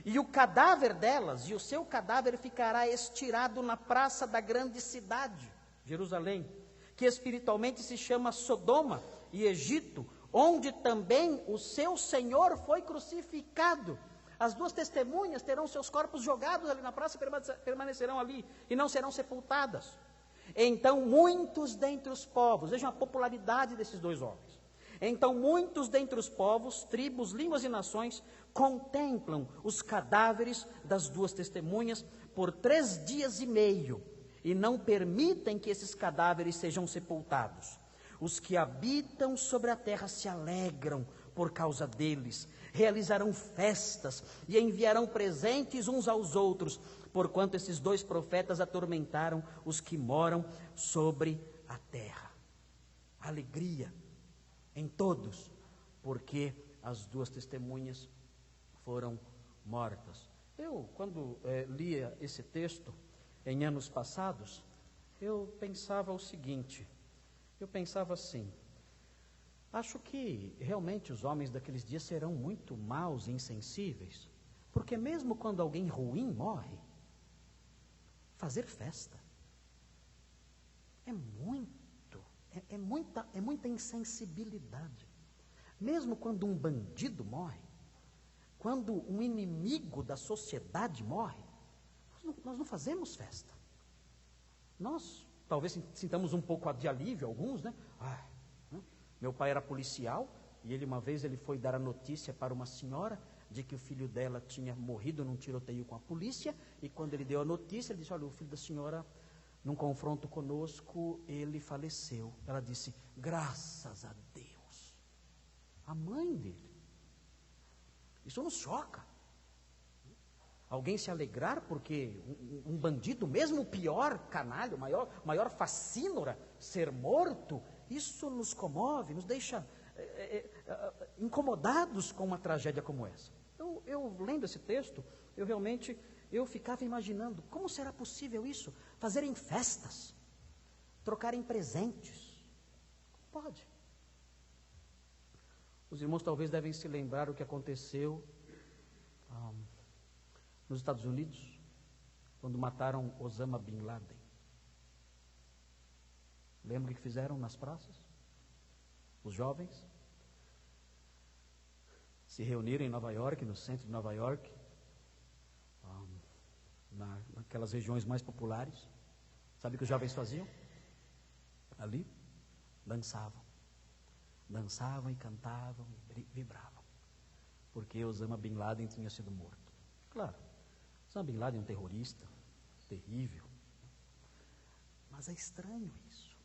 E o cadáver delas, e o seu cadáver ficará estirado na praça da grande cidade, Jerusalém, que espiritualmente se chama Sodoma e Egito, onde também o seu Senhor foi crucificado. As duas testemunhas terão seus corpos jogados ali na praça, permanecerão ali e não serão sepultadas. Então muitos dentre os povos, vejam a popularidade desses dois homens. Então muitos dentre os povos, tribos, línguas e nações contemplam os cadáveres das duas testemunhas por 3 dias e meio e não permitem que esses cadáveres sejam sepultados. Os que habitam sobre a terra se alegram por causa deles, realizarão festas e enviarão presentes uns aos outros, porquanto esses 2 profetas atormentaram os que moram sobre a terra. Alegria em todos, porque as duas testemunhas foram mortas. Eu, quando lia esse texto em anos passados, eu pensava o seguinte, eu pensava assim, acho que realmente os homens daqueles dias serão muito maus e insensíveis, porque mesmo quando alguém ruim morre, fazer festa é muita insensibilidade. Mesmo quando um bandido morre, quando um inimigo da sociedade morre, nós não fazemos festa. Nós talvez sintamos um pouco de alívio, alguns, né? Meu pai era policial e uma vez ele foi dar a notícia para uma senhora de que o filho dela tinha morrido num tiroteio com a polícia, e quando ele deu a notícia, ele disse, olha, o filho da senhora, num confronto conosco, ele faleceu. Ela disse, graças a Deus. A mãe dele. Isso nos choca. Alguém se alegrar porque um bandido, mesmo o pior canalha, o maior facínora, ser morto, isso nos comove, nos deixa incomodados com uma tragédia como essa. Então, eu lendo esse texto, eu ficava imaginando, como será possível isso? Fazerem festas, trocarem presentes. Como pode? Os irmãos talvez devem se lembrar o que aconteceu nos Estados Unidos, quando mataram Osama Bin Laden. Lembra o que fizeram nas praças? Os jovens se reuniram em Nova York, no centro de Nova York, naquelas regiões mais populares. Sabe o que os jovens faziam? Ali, dançavam e cantavam e vibravam, porque Osama Bin Laden tinha sido morto. Claro, Osama Bin Laden é um terrorista terrível, mas é estranho isso,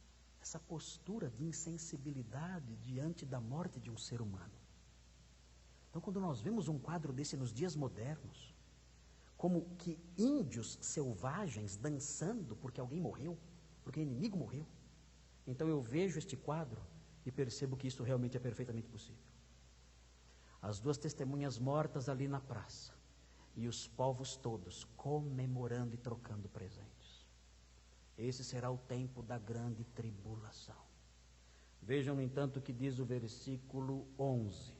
essa postura de insensibilidade diante da morte de um ser humano. Então, quando nós vemos um quadro desse nos dias modernos, como que índios selvagens dançando porque alguém morreu, porque o inimigo morreu, então eu vejo este quadro e percebo que isso realmente é perfeitamente possível. As duas testemunhas mortas ali na praça, e os povos todos comemorando e trocando presentes. Esse será o tempo da grande tribulação. Vejam, no entanto, o que diz o versículo 11.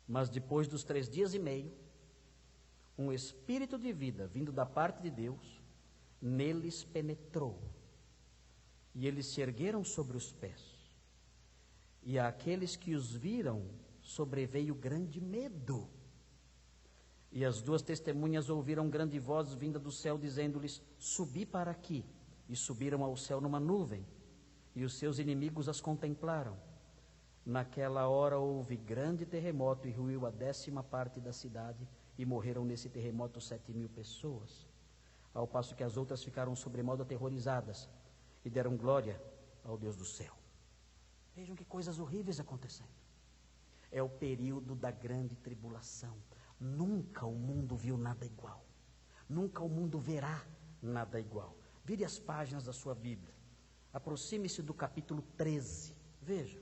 Mas depois dos 3 dias e meio, um espírito de vida vindo da parte de Deus neles penetrou, e eles se ergueram sobre os pés. E àqueles que os viram sobreveio grande medo. E as duas testemunhas ouviram grande voz vinda do céu, dizendo-lhes, subi para aqui. E subiram ao céu numa nuvem, e os seus inimigos as contemplaram. Naquela hora houve grande terremoto, e ruiu a 10ª parte da cidade, e morreram nesse terremoto 7.000 pessoas. Ao passo que as outras ficaram sobremodo aterrorizadas, e deram glória ao Deus do céu. Vejam que coisas horríveis acontecendo. É o período da grande tribulação. Nunca o mundo viu nada igual. Nunca o mundo verá nada igual. Vire as páginas da sua Bíblia. Aproxime-se do capítulo 13. Veja.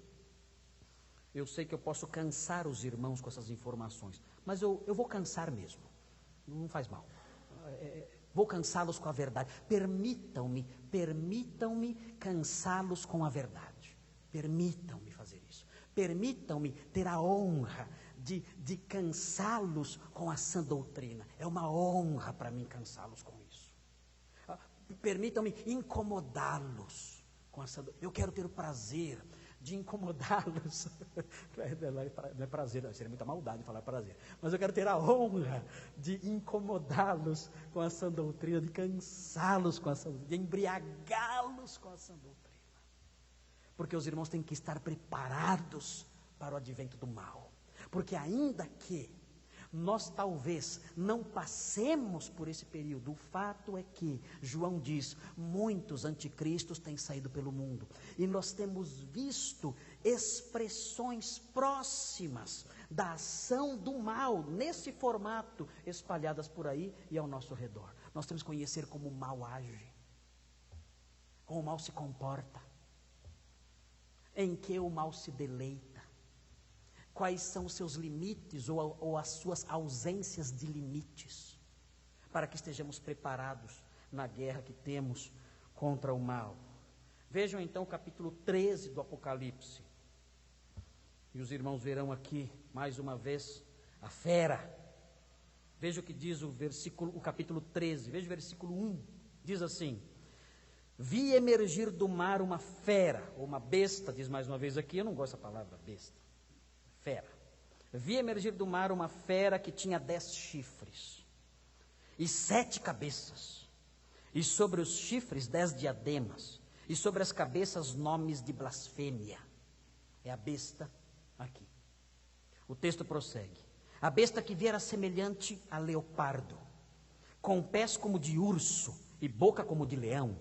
Eu sei que eu posso cansar os irmãos com essas informações, mas eu vou cansar mesmo. Não faz mal. Vou cansá-los com a verdade. Permitam-me cansá-los com a verdade. Permitam-me fazer isso. Permitam-me ter a honra de cansá-los com a sã doutrina. É uma honra para mim cansá-los com isso. Permitam-me incomodá-los com a sã doutrina. Eu quero ter o prazer de incomodá-los. Não é prazer, não, seria muita maldade falar prazer. Mas eu quero ter a honra de incomodá-los com a sã doutrina, de cansá-los com a sã doutrina, de embriagá-los com a sã doutrina. Porque os irmãos têm que estar preparados para o advento do mal. Porque ainda que nós talvez não passemos por esse período, o fato é que, João diz, muitos anticristos têm saído pelo mundo, e nós temos visto expressões próximas da ação do mal, nesse formato, espalhadas por aí e ao nosso redor. Nós temos que conhecer como o mal age, como o mal se comporta, em que o mal se deleita, quais são os seus limites ou as suas ausências de limites, para que estejamos preparados na guerra que temos contra o mal. Vejam então o capítulo 13 do Apocalipse, e os irmãos verão aqui, mais uma vez, a fera. Veja o que diz o capítulo 13, veja o versículo 1, diz assim: vi emergir do mar uma fera, ou uma besta, diz mais uma vez aqui, eu não gosto dessa palavra besta, fera. Vi emergir do mar uma fera que tinha 10 chifres e 7 cabeças, e sobre os chifres 10 diademas, e sobre as cabeças nomes de blasfêmia. É a besta aqui. O texto prossegue: a besta que viera semelhante a leopardo, com pés como de urso e boca como de leão,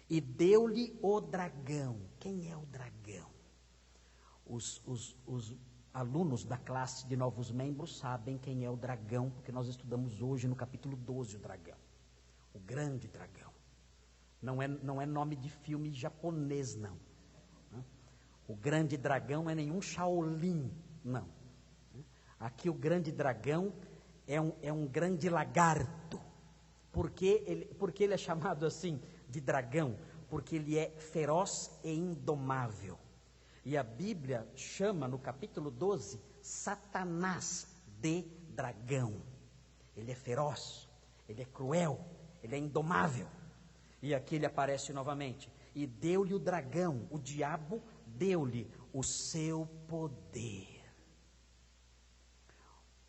e deu-lhe o dragão. Quem é o dragão? Os alunos da classe de novos membros sabem quem é o dragão, porque nós estudamos hoje no capítulo 12 o dragão, o grande dragão. Não é nome de filme japonês, não. O grande dragão não é nenhum Shaolin, não. Aqui o grande dragão é um grande lagarto. Por que ele é chamado assim de dragão? Porque ele é feroz e indomável. E a Bíblia chama no capítulo 12 Satanás de dragão. Ele é feroz, ele é cruel, ele é indomável. E aqui ele aparece novamente: e deu-lhe o dragão, o diabo deu-lhe o seu poder.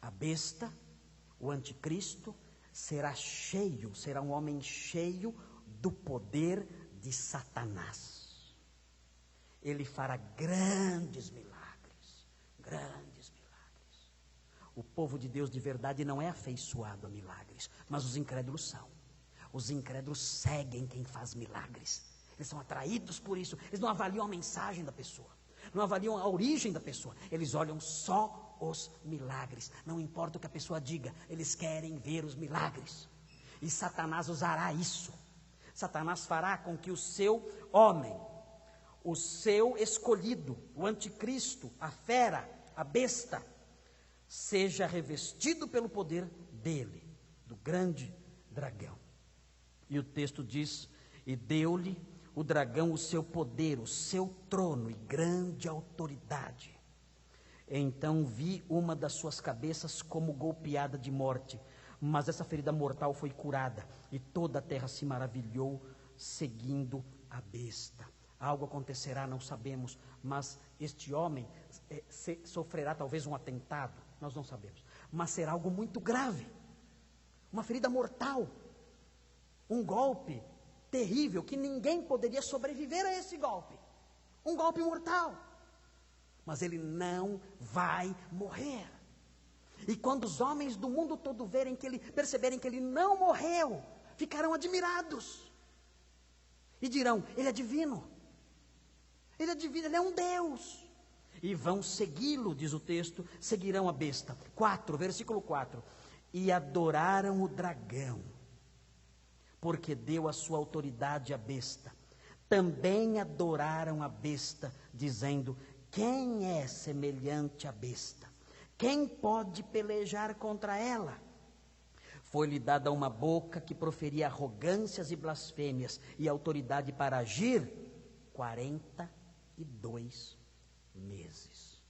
A besta, o anticristo, será um homem cheio do poder de Satanás. Ele fará grandes milagres, grandes milagres. O povo de Deus de verdade não é afeiçoado a milagres, mas os incrédulos são. Os incrédulos seguem quem faz milagres. Eles são atraídos por isso. Eles não avaliam a mensagem da pessoa, não avaliam a origem da pessoa. Eles olham só os milagres. Não importa o que a pessoa diga, eles querem ver os milagres. E Satanás usará isso. Satanás fará com que o seu homem, o seu escolhido, o anticristo, a fera, a besta, seja revestido pelo poder dele, do grande dragão. E o texto diz: e deu-lhe o dragão o seu poder, o seu trono e grande autoridade. Então vi uma das suas cabeças como golpeada de morte, mas essa ferida mortal foi curada, e toda a terra se maravilhou, seguindo a besta. Algo acontecerá, não sabemos, mas este homem sofrerá talvez um atentado, nós não sabemos, mas será algo muito grave, uma ferida mortal, um golpe terrível, que ninguém poderia sobreviver a esse golpe, um golpe mortal, mas ele não vai morrer. E quando os homens do mundo todo perceberem que ele não morreu, ficarão admirados, e dirão: ele é divino, ele é divino, ele é um Deus, e vão segui-lo, diz o texto, seguirão a besta. Versículo 4, e adoraram o dragão, porque deu a sua autoridade à besta. Também adoraram a besta, dizendo: quem é semelhante à besta? Quem pode pelejar contra ela? Foi-lhe dada uma boca que proferia arrogâncias e blasfêmias, e autoridade para agir 42 meses,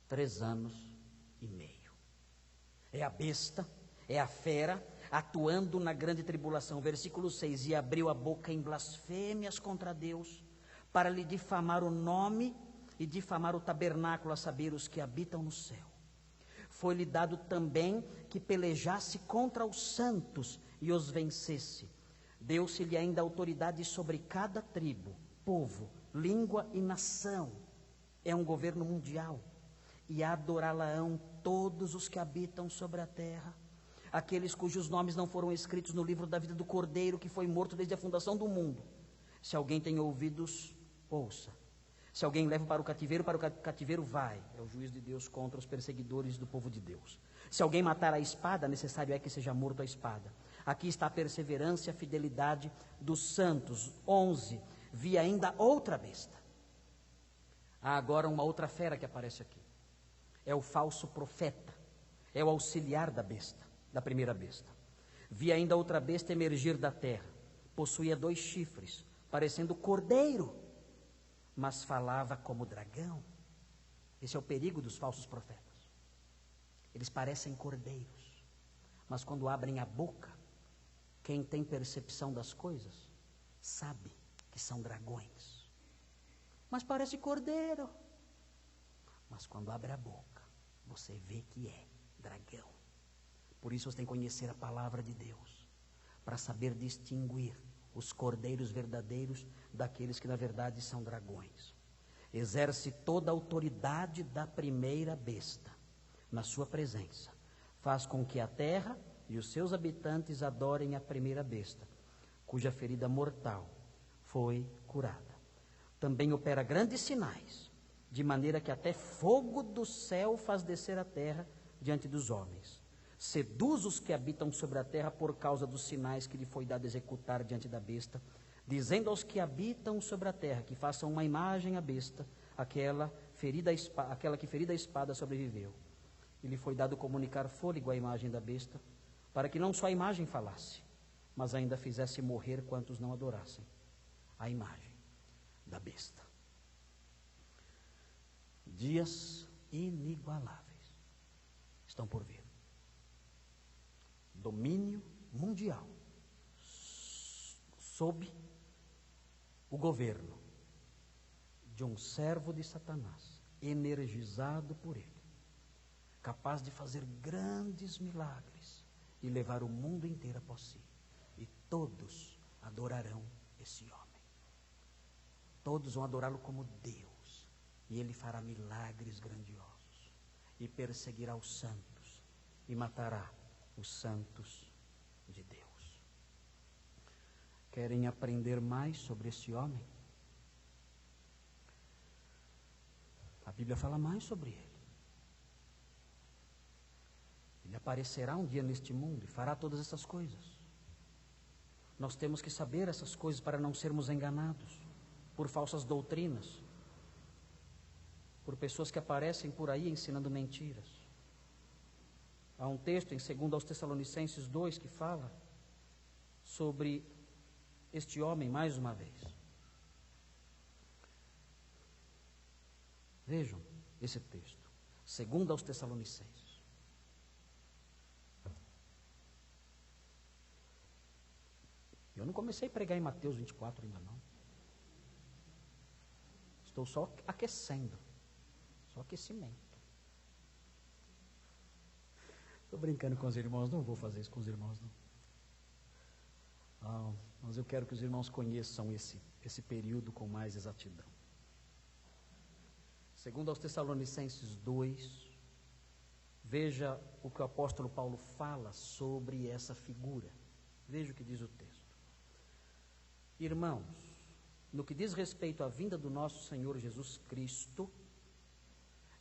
3 anos e meio. É a besta, é a fera, atuando na grande tribulação. Versículo 6, e abriu a boca em blasfêmias contra Deus, para lhe difamar o nome e difamar o tabernáculo, a saber, os que habitam no céu. Foi-lhe dado também que pelejasse contra os santos e os vencesse. Deu-se-lhe ainda autoridade sobre cada tribo, povo, língua e nação. É um governo mundial. E adorá-la-ão todos os que habitam sobre a terra, aqueles cujos nomes não foram escritos no livro da vida do Cordeiro, que foi morto desde a fundação do mundo. Se alguém tem ouvidos, ouça. Se alguém leva para o cativeiro vai. É o juízo de Deus contra os perseguidores do povo de Deus. Se alguém matar a espada, necessário é que seja morto a espada. Aqui está a perseverança e a fidelidade dos santos. 11. Vi ainda outra besta. Há agora uma outra fera que aparece aqui. É o falso profeta. É o auxiliar da besta, da primeira besta. Vi ainda outra besta emergir da terra. Possuía 2 chifres, parecendo cordeiro, mas falava como dragão. Esse é o perigo dos falsos profetas. Eles parecem cordeiros, mas quando abrem a boca, quem tem percepção das coisas sabe que são dragões. Mas parece cordeiro. Mas quando abre a boca, você vê que é dragão. Por isso você tem que conhecer a palavra de Deus, para saber distinguir os cordeiros verdadeiros daqueles que na verdade são dragões. Exerce toda a autoridade da primeira besta na sua presença. Faz com que a terra e os seus habitantes adorem a primeira besta, cuja ferida mortal foi curada. Também opera grandes sinais, de maneira que até fogo do céu faz descer a terra diante dos homens. Seduz os que habitam sobre a terra por causa dos sinais que lhe foi dado executar diante da besta, dizendo aos que habitam sobre a terra que façam uma imagem à besta, aquela que ferida a espada sobreviveu. E lhe foi dado comunicar fôlego à imagem da besta, para que não só a imagem falasse, mas ainda fizesse morrer quantos não adorassem a imagem da besta. Dias inigualáveis estão por vir. Domínio mundial sob o governo de um servo de Satanás, energizado por ele, capaz de fazer grandes milagres e levar o mundo inteiro após si. E todos adorarão esse homem. Todos vão adorá-lo como Deus. E ele fará milagres grandiosos. E perseguirá os santos. E matará os santos de Deus. Querem aprender mais sobre esse homem? A Bíblia fala mais sobre ele. Ele aparecerá um dia neste mundo e fará todas essas coisas. Nós temos que saber essas coisas para não sermos enganados por falsas doutrinas, por pessoas que aparecem por aí ensinando mentiras. Há um texto em 2 aos Tessalonicenses 2 que fala sobre este homem mais uma vez. Vejam esse texto, 2 aos Tessalonicenses. Eu não comecei a pregar em Mateus 24 ainda não. Estou só aquecendo. Só aquecimento. Estou brincando com os irmãos, não vou fazer isso com os irmãos não. Mas eu quero que os irmãos conheçam esse período com mais exatidão. 2 aos Tessalonicenses 2, veja o que o apóstolo Paulo fala sobre essa figura. Veja o que diz o texto. Irmãos, no que diz respeito à vinda do nosso Senhor Jesus Cristo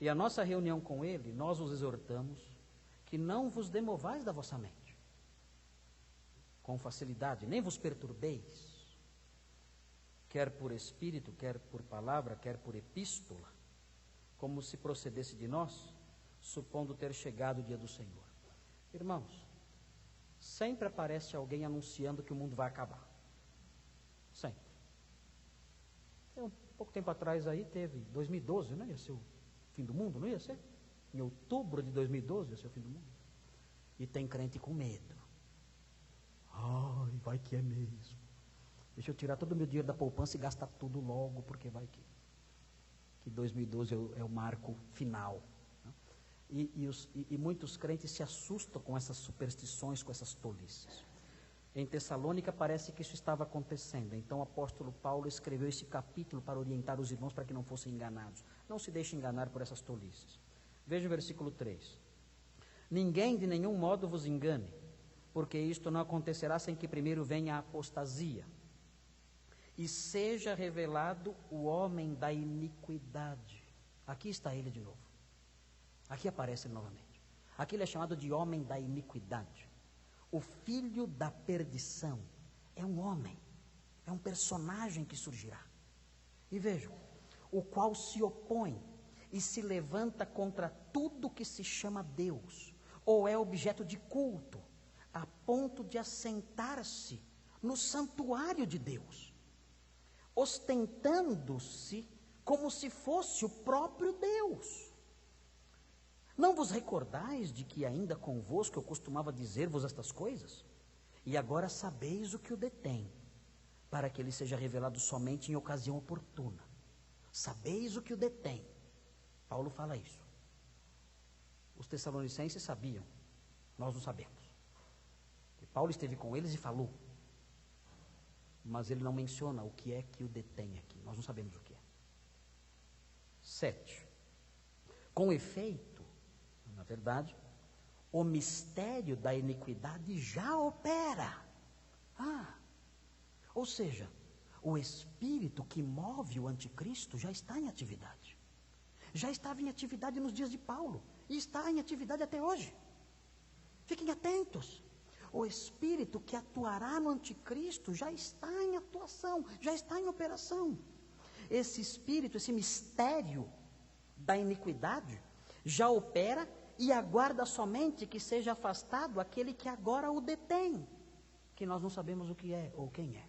e a nossa reunião com Ele, nós os exortamos que não vos demovais da vossa mente, com facilidade, nem vos perturbeis, quer por espírito, quer por palavra, quer por epístola, como se procedesse de nós, supondo ter chegado o dia do Senhor. Irmãos, sempre aparece alguém anunciando que o mundo vai acabar. Sempre. Um pouco tempo atrás aí teve, 2012, né? Ia ser o fim do mundo, não ia ser? Em outubro de 2012 ia ser o fim do mundo. E tem crente com medo. Ai, vai que é mesmo. Deixa eu tirar todo o meu dinheiro da poupança e gastar tudo logo, porque vai que 2012 é o marco final. Né? E muitos crentes se assustam com essas superstições, com essas tolices. Em Tessalônica parece que isso estava acontecendo. Então o apóstolo Paulo escreveu esse capítulo para orientar os irmãos para que não fossem enganados. Não se deixe enganar por essas tolices. Veja o versículo 3. Ninguém de nenhum modo vos engane, porque isto não acontecerá sem que primeiro venha a apostasia, e seja revelado o homem da iniquidade. Aqui está ele de novo. Aqui aparece ele novamente. Aqui ele é chamado de homem da iniquidade. O filho da perdição é um homem, é um personagem que surgirá. E vejam, o qual se opõe e se levanta contra tudo que se chama Deus, ou é objeto de culto, a ponto de assentar-se no santuário de Deus, ostentando-se como se fosse o próprio Deus. Não vos recordais de que ainda convosco eu costumava dizer-vos estas coisas? E agora sabeis o que o detém, para que ele seja revelado somente em ocasião oportuna. Sabeis o que o detém. Paulo fala isso. Os tessalonicenses sabiam, nós não sabemos. E Paulo esteve com eles e falou, mas ele não menciona o que é que o detém aqui. Nós não sabemos o que é. 7. Com efeito, na verdade, o mistério da iniquidade já opera. Ou seja, o espírito que move o anticristo já está em atividade. Já estava em atividade nos dias de Paulo e está em atividade até hoje. Fiquem atentos. O espírito que atuará no anticristo já está em atuação, já está em operação. Esse espírito, esse mistério da iniquidade já opera e aguarda somente que seja afastado aquele que agora o detém, que nós não sabemos o que é ou quem é.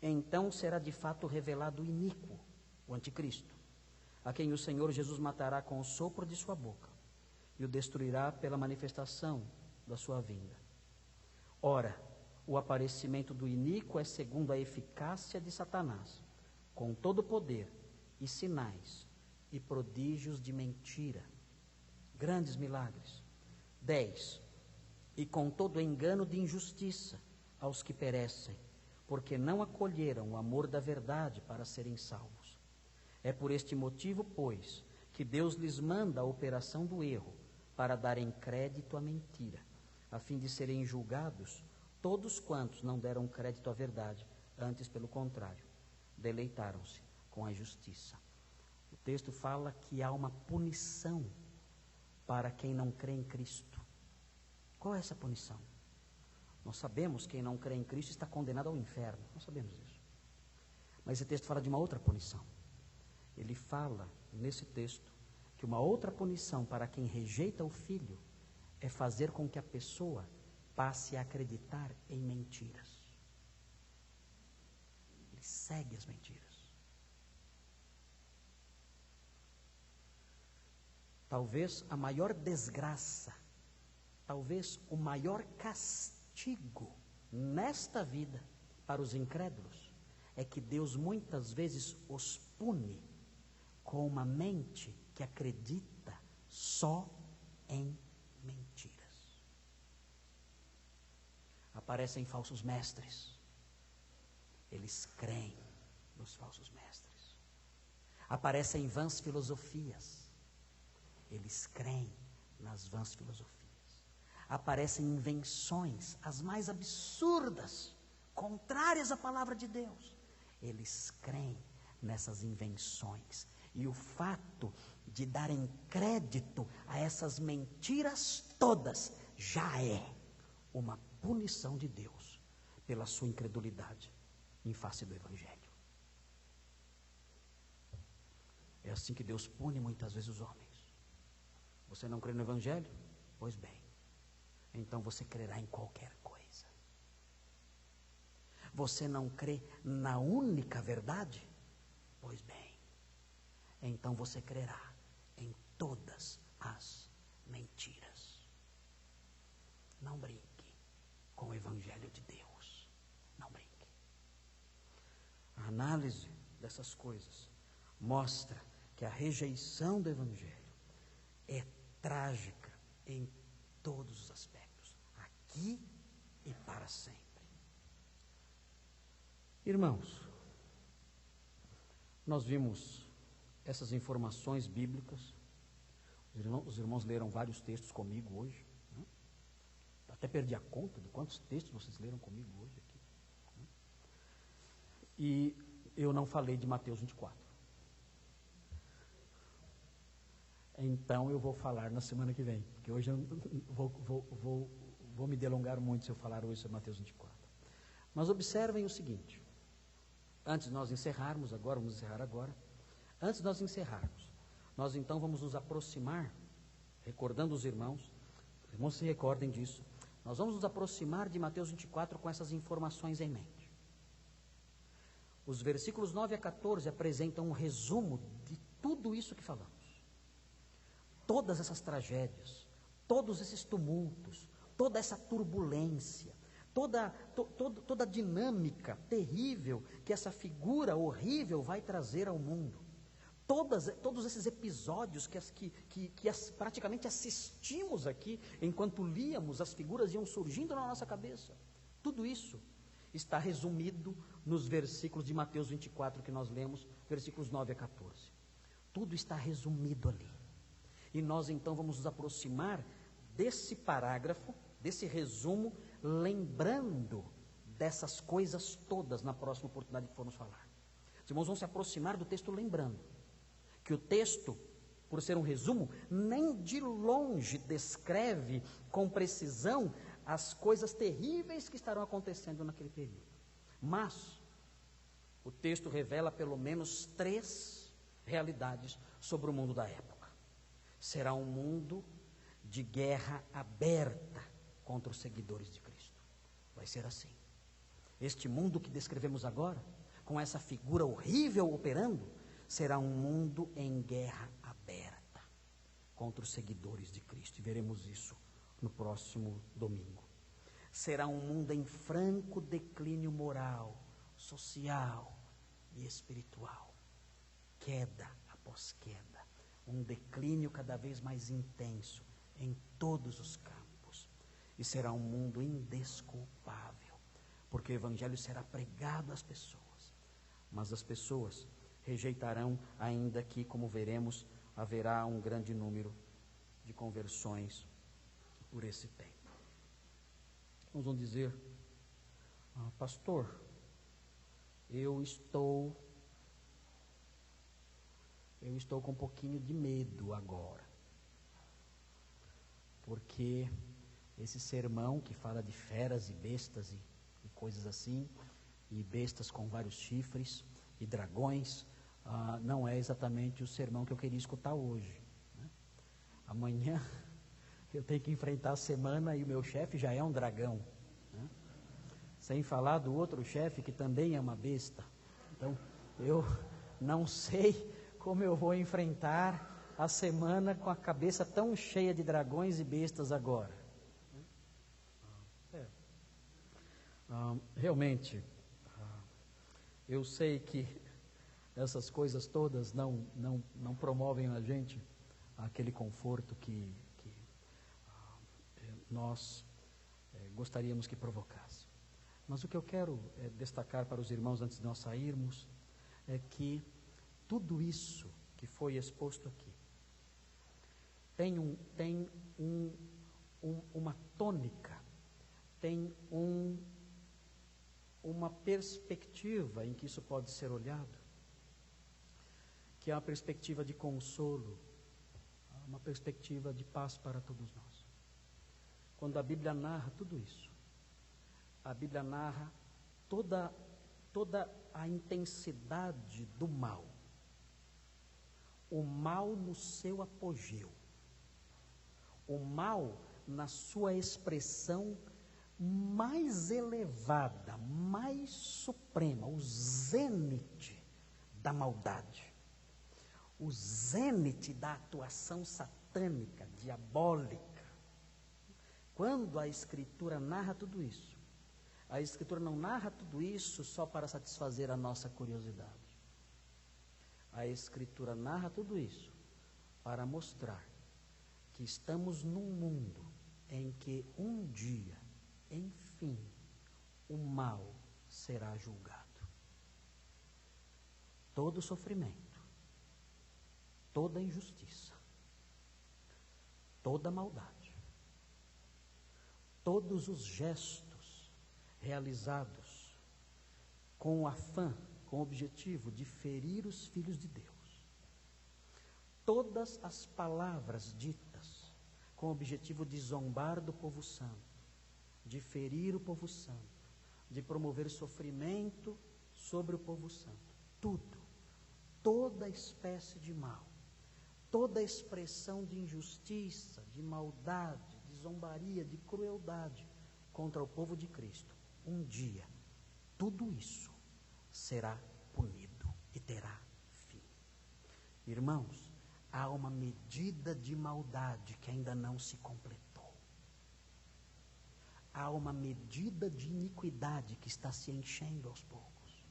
Então será de fato revelado o iníquo, o anticristo, a quem o Senhor Jesus matará com o sopro de sua boca e o destruirá pela manifestação da sua vinda. Ora, o aparecimento do iníquo é segundo a eficácia de Satanás, com todo o poder e sinais e prodígios de mentira, grandes milagres. 10. E com todo engano de injustiça aos que perecem, porque não acolheram o amor da verdade para serem salvos. É por este motivo, pois, que Deus lhes manda a operação do erro, para darem crédito à mentira, a fim de serem julgados todos quantos não deram crédito à verdade, antes, pelo contrário, deleitaram-se com a justiça. O texto fala que há uma punição para quem não crê em Cristo. Qual é essa punição? Nós sabemos que quem não crê em Cristo está condenado ao inferno. Nós sabemos isso. Mas esse texto fala de uma outra punição. Ele fala, nesse texto, que uma outra punição para quem rejeita o Filho é fazer com que a pessoa passe a acreditar em mentiras. Ele segue as mentiras. Talvez a maior desgraça, talvez o maior castigo nesta vida para os incrédulos é que Deus muitas vezes os pune com uma mente que acredita só em mentiras. Aparecem falsos mestres. Eles creem nos falsos mestres. Aparecem vãs filosofias. Eles creem nas vãs filosofias. Aparecem invenções, as mais absurdas, contrárias à palavra de Deus. Eles creem nessas invenções. E o fato de darem crédito a essas mentiras todas já é uma punição de Deus pela sua incredulidade em face do Evangelho. É assim que Deus pune muitas vezes os homens. Você não crê no Evangelho? Pois bem, então você crerá em qualquer coisa. Você não crê na única verdade? Pois bem, então você crerá em todas as mentiras. Não brinque com o Evangelho de Deus. Não brinque. A análise dessas coisas mostra que a rejeição do Evangelho é trágica em todos os aspectos, aqui e para sempre. Irmãos, nós vimos essas informações bíblicas, os irmãos leram vários textos comigo hoje, né? Até perdi a conta de quantos textos vocês leram comigo hoje aqui, né? E eu não falei de Mateus 24. Então eu vou falar na semana que vem, porque hoje eu vou me delongar muito se eu falar hoje sobre Mateus 24. Mas observem o seguinte, antes de nós encerrarmos agora, vamos encerrar agora, antes de nós encerrarmos, nós então vamos nos aproximar, recordando os irmãos se recordem disso, nós vamos nos aproximar de Mateus 24 com essas informações em mente. Os versículos 9 a 14 apresentam um resumo de tudo isso que falamos. Todas essas tragédias, todos esses tumultos, toda essa turbulência, toda a dinâmica terrível que essa figura horrível vai trazer ao mundo. Todos esses episódios que praticamente assistimos aqui, enquanto líamos, as figuras iam surgindo na nossa cabeça. Tudo isso está resumido nos versículos de Mateus 24 que nós lemos, versículos 9 a 14. Tudo está resumido ali. E nós então vamos nos aproximar desse parágrafo, desse resumo, lembrando dessas coisas todas na próxima oportunidade que formos falar. Os irmãos vão se aproximar do texto lembrando que o texto, por ser um resumo, nem de longe descreve com precisão as coisas terríveis que estarão acontecendo naquele período. Mas o texto revela pelo menos 3 realidades sobre o mundo da época. Será um mundo de guerra aberta contra os seguidores de Cristo. Vai ser assim. Este mundo que descrevemos agora, com essa figura horrível operando, será um mundo em guerra aberta contra os seguidores de Cristo. E veremos isso no próximo domingo. Será um mundo em franco declínio moral, social e espiritual. Queda após queda. Um declínio cada vez mais intenso em todos os campos. E será um mundo indesculpável, porque o Evangelho será pregado às pessoas. Mas as pessoas rejeitarão, ainda que, como veremos, haverá um grande número de conversões por esse tempo. Uns vão dizer, pastor, eu estou com um pouquinho de medo agora, porque esse sermão que fala de feras e bestas e coisas assim, e bestas com vários chifres e dragões, não é exatamente o sermão que eu queria escutar hoje, né? Amanhã eu tenho que enfrentar a semana e o meu chefe já é um dragão, né? Sem falar do outro chefe que também é uma besta. Então eu não sei como eu vou enfrentar a semana com a cabeça tão cheia de dragões e bestas agora. Realmente, eu sei que essas coisas todas não promovem na gente aquele conforto que nós gostaríamos que provocasse. Mas o que eu quero destacar para os irmãos antes de nós sairmos é que tudo isso que foi exposto aqui tem uma tônica, tem uma perspectiva em que isso pode ser olhado, que é uma perspectiva de consolo, uma perspectiva de paz para todos nós. Quando a Bíblia narra tudo isso, a Bíblia narra toda a intensidade do mal, o mal no seu apogeu, o mal na sua expressão mais elevada, mais suprema, o zênite da maldade, o zênite da atuação satânica, diabólica. Quando a Escritura narra tudo isso, A Escritura não narra tudo isso só para satisfazer a nossa curiosidade. A Escritura narra tudo isso para mostrar que estamos num mundo em que um dia, enfim, o mal será julgado. Todo sofrimento, toda injustiça, toda maldade, todos os gestos realizados com o afã, com o objetivo de ferir os filhos de Deus, todas as palavras ditas com o objetivo de zombar do povo santo, de ferir o povo santo, de promover sofrimento sobre o povo santo, tudo, toda espécie de mal, toda expressão de injustiça, de maldade, de zombaria, de crueldade contra o povo de Cristo, um dia, tudo isso será punido e terá fim. Irmãos, há uma medida de maldade que ainda não se completou. Há uma medida de iniquidade que está se enchendo aos poucos.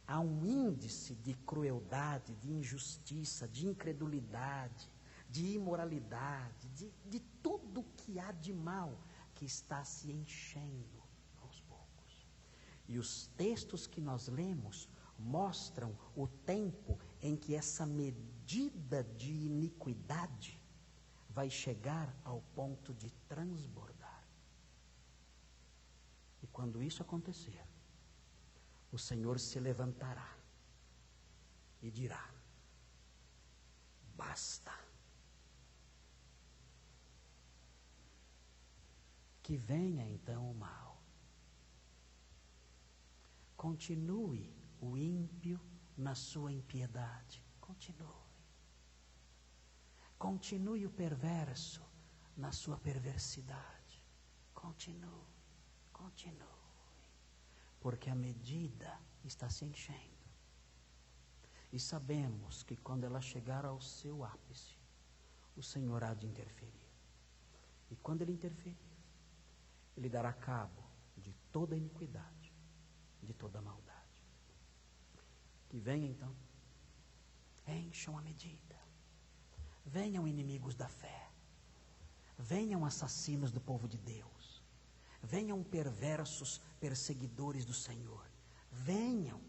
Há um índice de crueldade, de injustiça, de incredulidade, de imoralidade, de tudo que há de mal que está se enchendo aos poucos. E os textos que nós lemos mostram o tempo em que essa medida de iniquidade vai chegar ao ponto de transbordar. E quando isso acontecer, o Senhor se levantará e dirá: basta. Que venha então o mal. Continue o ímpio na sua impiedade. Continue. Continue o perverso na sua perversidade. Continue. Porque a medida está se enchendo. E sabemos que quando ela chegar ao seu ápice, o Senhor há de interferir. E quando Ele interferir, Ele dará cabo de toda iniquidade, de toda maldade. Que venha então, encham a medida. Venham inimigos da fé. Venham assassinos do povo de Deus. Venham perversos perseguidores do Senhor. Venham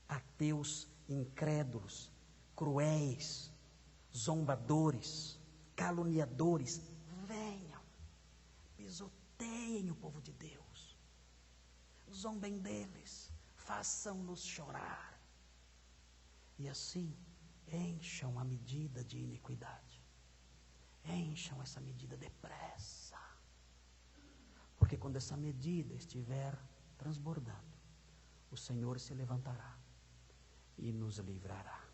ateus incrédulos, cruéis, zombadores, caluniadores. Venham, pisoteiem o povo de Deus. Zombem deles, façam-nos chorar. E assim, encham a medida de iniquidade. Encham essa medida depressa. Porque quando essa medida estiver transbordando, o Senhor se levantará e nos livrará.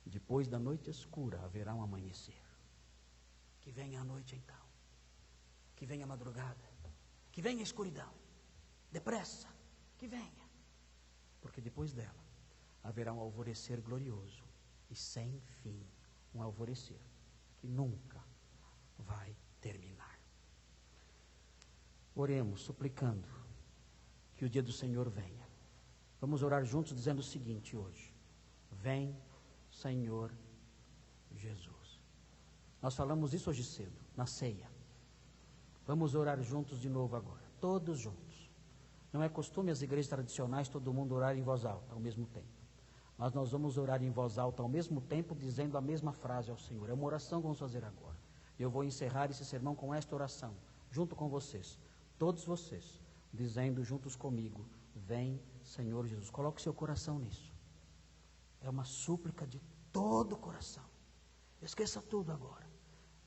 Depois da noite escura haverá um amanhecer. Que venha a noite então. Que venha a madrugada. Que venha a escuridão. Depressa, que venha. Porque depois dela haverá um alvorecer glorioso e sem fim. Um alvorecer que nunca vai terminar. Oremos, suplicando que o dia do Senhor venha. Vamos orar juntos dizendo o seguinte hoje: vem, Senhor Jesus. Nós falamos isso hoje cedo, na ceia. Vamos orar juntos de novo agora, todos juntos. Não é costume as igrejas tradicionais todo mundo orar em voz alta ao mesmo tempo. Mas nós vamos orar em voz alta ao mesmo tempo, dizendo a mesma frase ao Senhor. É uma oração que vamos fazer agora. Eu vou encerrar esse sermão com esta oração, junto com vocês. Todos vocês, dizendo juntos comigo: vem, Senhor Jesus. Coloque seu coração nisso. É uma súplica de todo o coração. Esqueça tudo agora.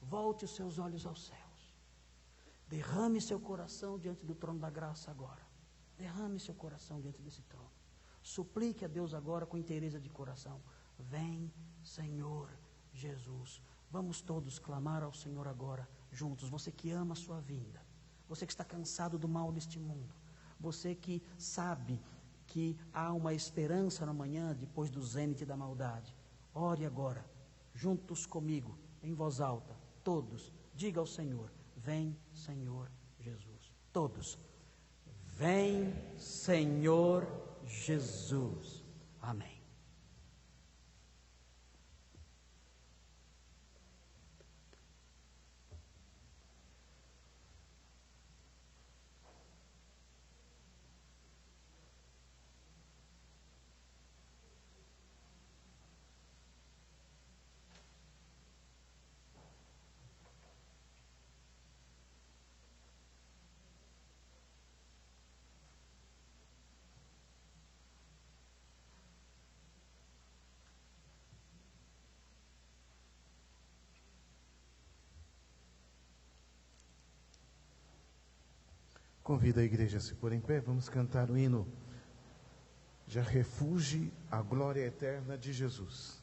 Volte os seus olhos aos céus. Derrame seu coração diante do trono da graça agora. Derrame seu coração diante desse trono. Suplique a Deus agora com inteireza de coração: vem, Senhor Jesus. Vamos todos clamar ao Senhor agora, juntos. Você que ama a sua vinda. Você que está cansado do mal deste mundo. Você que sabe que há uma esperança na manhã depois do zênite da maldade. Ore agora, juntos comigo, em voz alta, todos. Diga ao Senhor: vem, Senhor Jesus. Todos. Vem, Senhor Jesus. Amém. Convido a igreja a se pôr em pé, vamos cantar o hino Já Refugie a Glória Eterna de Jesus.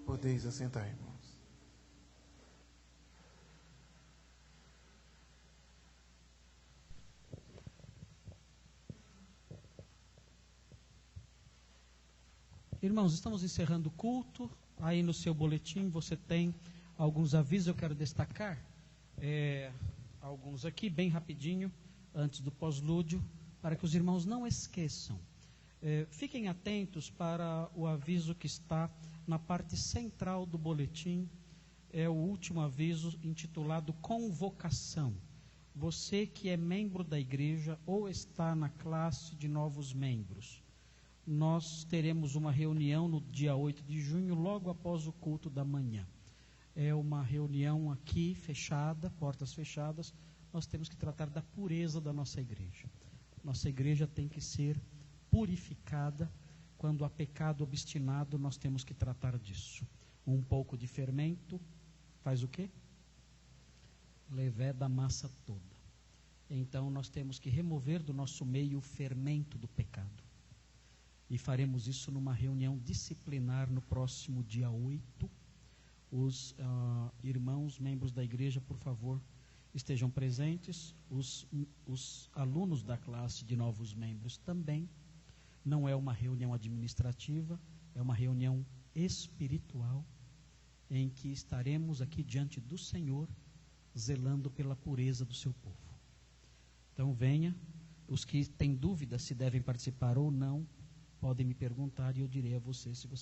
Podeis assentar, irmãos. Irmãos, estamos encerrando o culto. Aí no seu boletim você tem alguns avisos. Eu quero destacar alguns aqui, bem rapidinho, antes do pós-lúdio, para que os irmãos não esqueçam. Fiquem atentos para o aviso que está na parte central do boletim. É o último aviso, intitulado Convocação. Você que é membro da igreja ou está na classe de novos membros, nós teremos uma reunião no dia 8 de junho, logo após o culto da manhã. É uma reunião aqui, fechada, portas fechadas. Nós temos que tratar da pureza da nossa igreja. Nossa igreja tem que ser purificada quando há pecado obstinado, nós temos que tratar disso. Um pouco de fermento faz o quê? Leveda a massa toda. Então nós temos que remover do nosso meio o fermento do pecado. E faremos isso numa reunião disciplinar no próximo dia 8. Os irmãos, membros da igreja, por favor, estejam presentes. Os alunos da classe de novos membros também. Não é uma reunião administrativa, é uma reunião espiritual, em que estaremos aqui diante do Senhor, zelando pela pureza do seu povo. Então venha, os que têm dúvida se devem participar ou não, podem me perguntar e eu direi a você se você